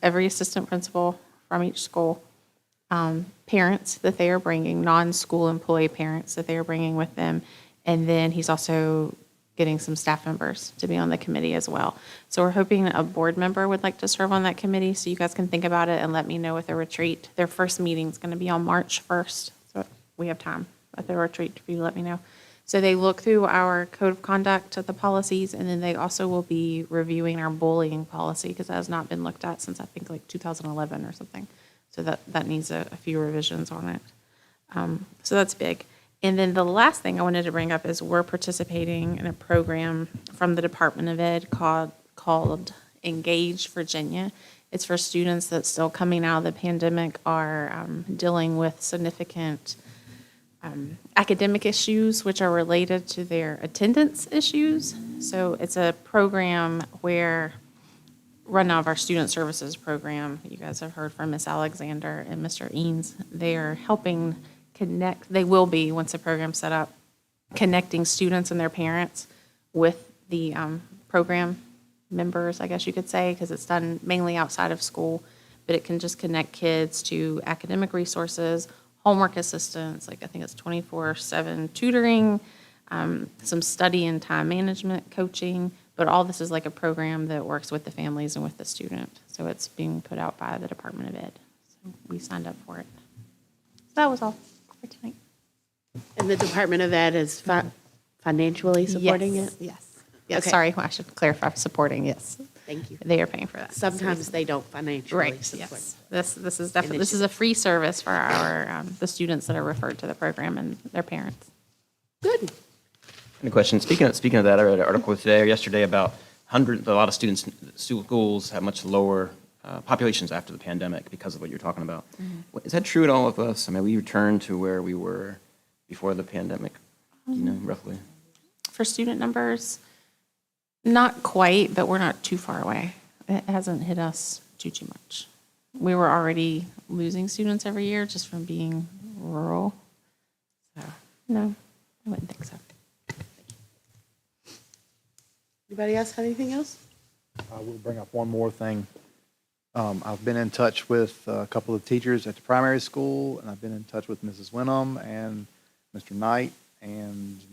every assistant principal from each school, parents that they are bringing, non-school employee parents that they are bringing with them. And then he's also getting some staff members to be on the committee as well. So we're hoping a board member would like to serve on that committee, so you guys can think about it and let me know with the retreat. Their first meeting is going to be on March 1st, so we have time at the retreat for you to let me know. So they look through our code of conduct, the policies, and then they also will be reviewing our bullying policy, because that has not been looked at since I think like 2011 or something. So that needs a few revisions on it. So that's big. And then the last thing I wanted to bring up is we're participating in a program from the Department of Ed called Engage Virginia. It's for students that still coming out of the pandemic are dealing with significant academic issues, which are related to their attendance issues. So it's a program where, run out of our student services program, you guys have heard from Ms. Alexander and Mr. Eanes. They are helping connect, they will be, once the program's set up, connecting students and their parents with the program members, I guess you could say, because it's done mainly outside of school, but it can just connect kids to academic resources, homework assistance, like I think it's 24/7 tutoring, some study and time management coaching, but all this is like a program that works with the families and with the student. So it's being put out by the Department of Ed. So we signed up for it. So that was all for tonight. And the Department of Ed is financially supporting Yes, it? Yes. Yes, Okay. sorry, I should clarify, supporting, yes. Thank you. They are paying for that. Sometimes they don't financially Right, support. yes. This is definitely, this is a free service for our, the students that are referred to the program and their parents. Good. Any questions? Speaking of that, I read an article today or yesterday about a lot of schools have much lower populations after the pandemic because of what you're talking about. Is that true at all of us? I mean, we returned to where we were before the pandemic, you know, roughly? For student numbers, not quite, but we're not too far away. It hasn't hit us too much. We were already losing students every year just from being rural. So, no, I wouldn't think so. Anybody else have anything else? I will bring up one more thing. I've been in touch with a couple of teachers at the primary school, and I've been in touch with Mrs. Wenham and Mr. Knight, and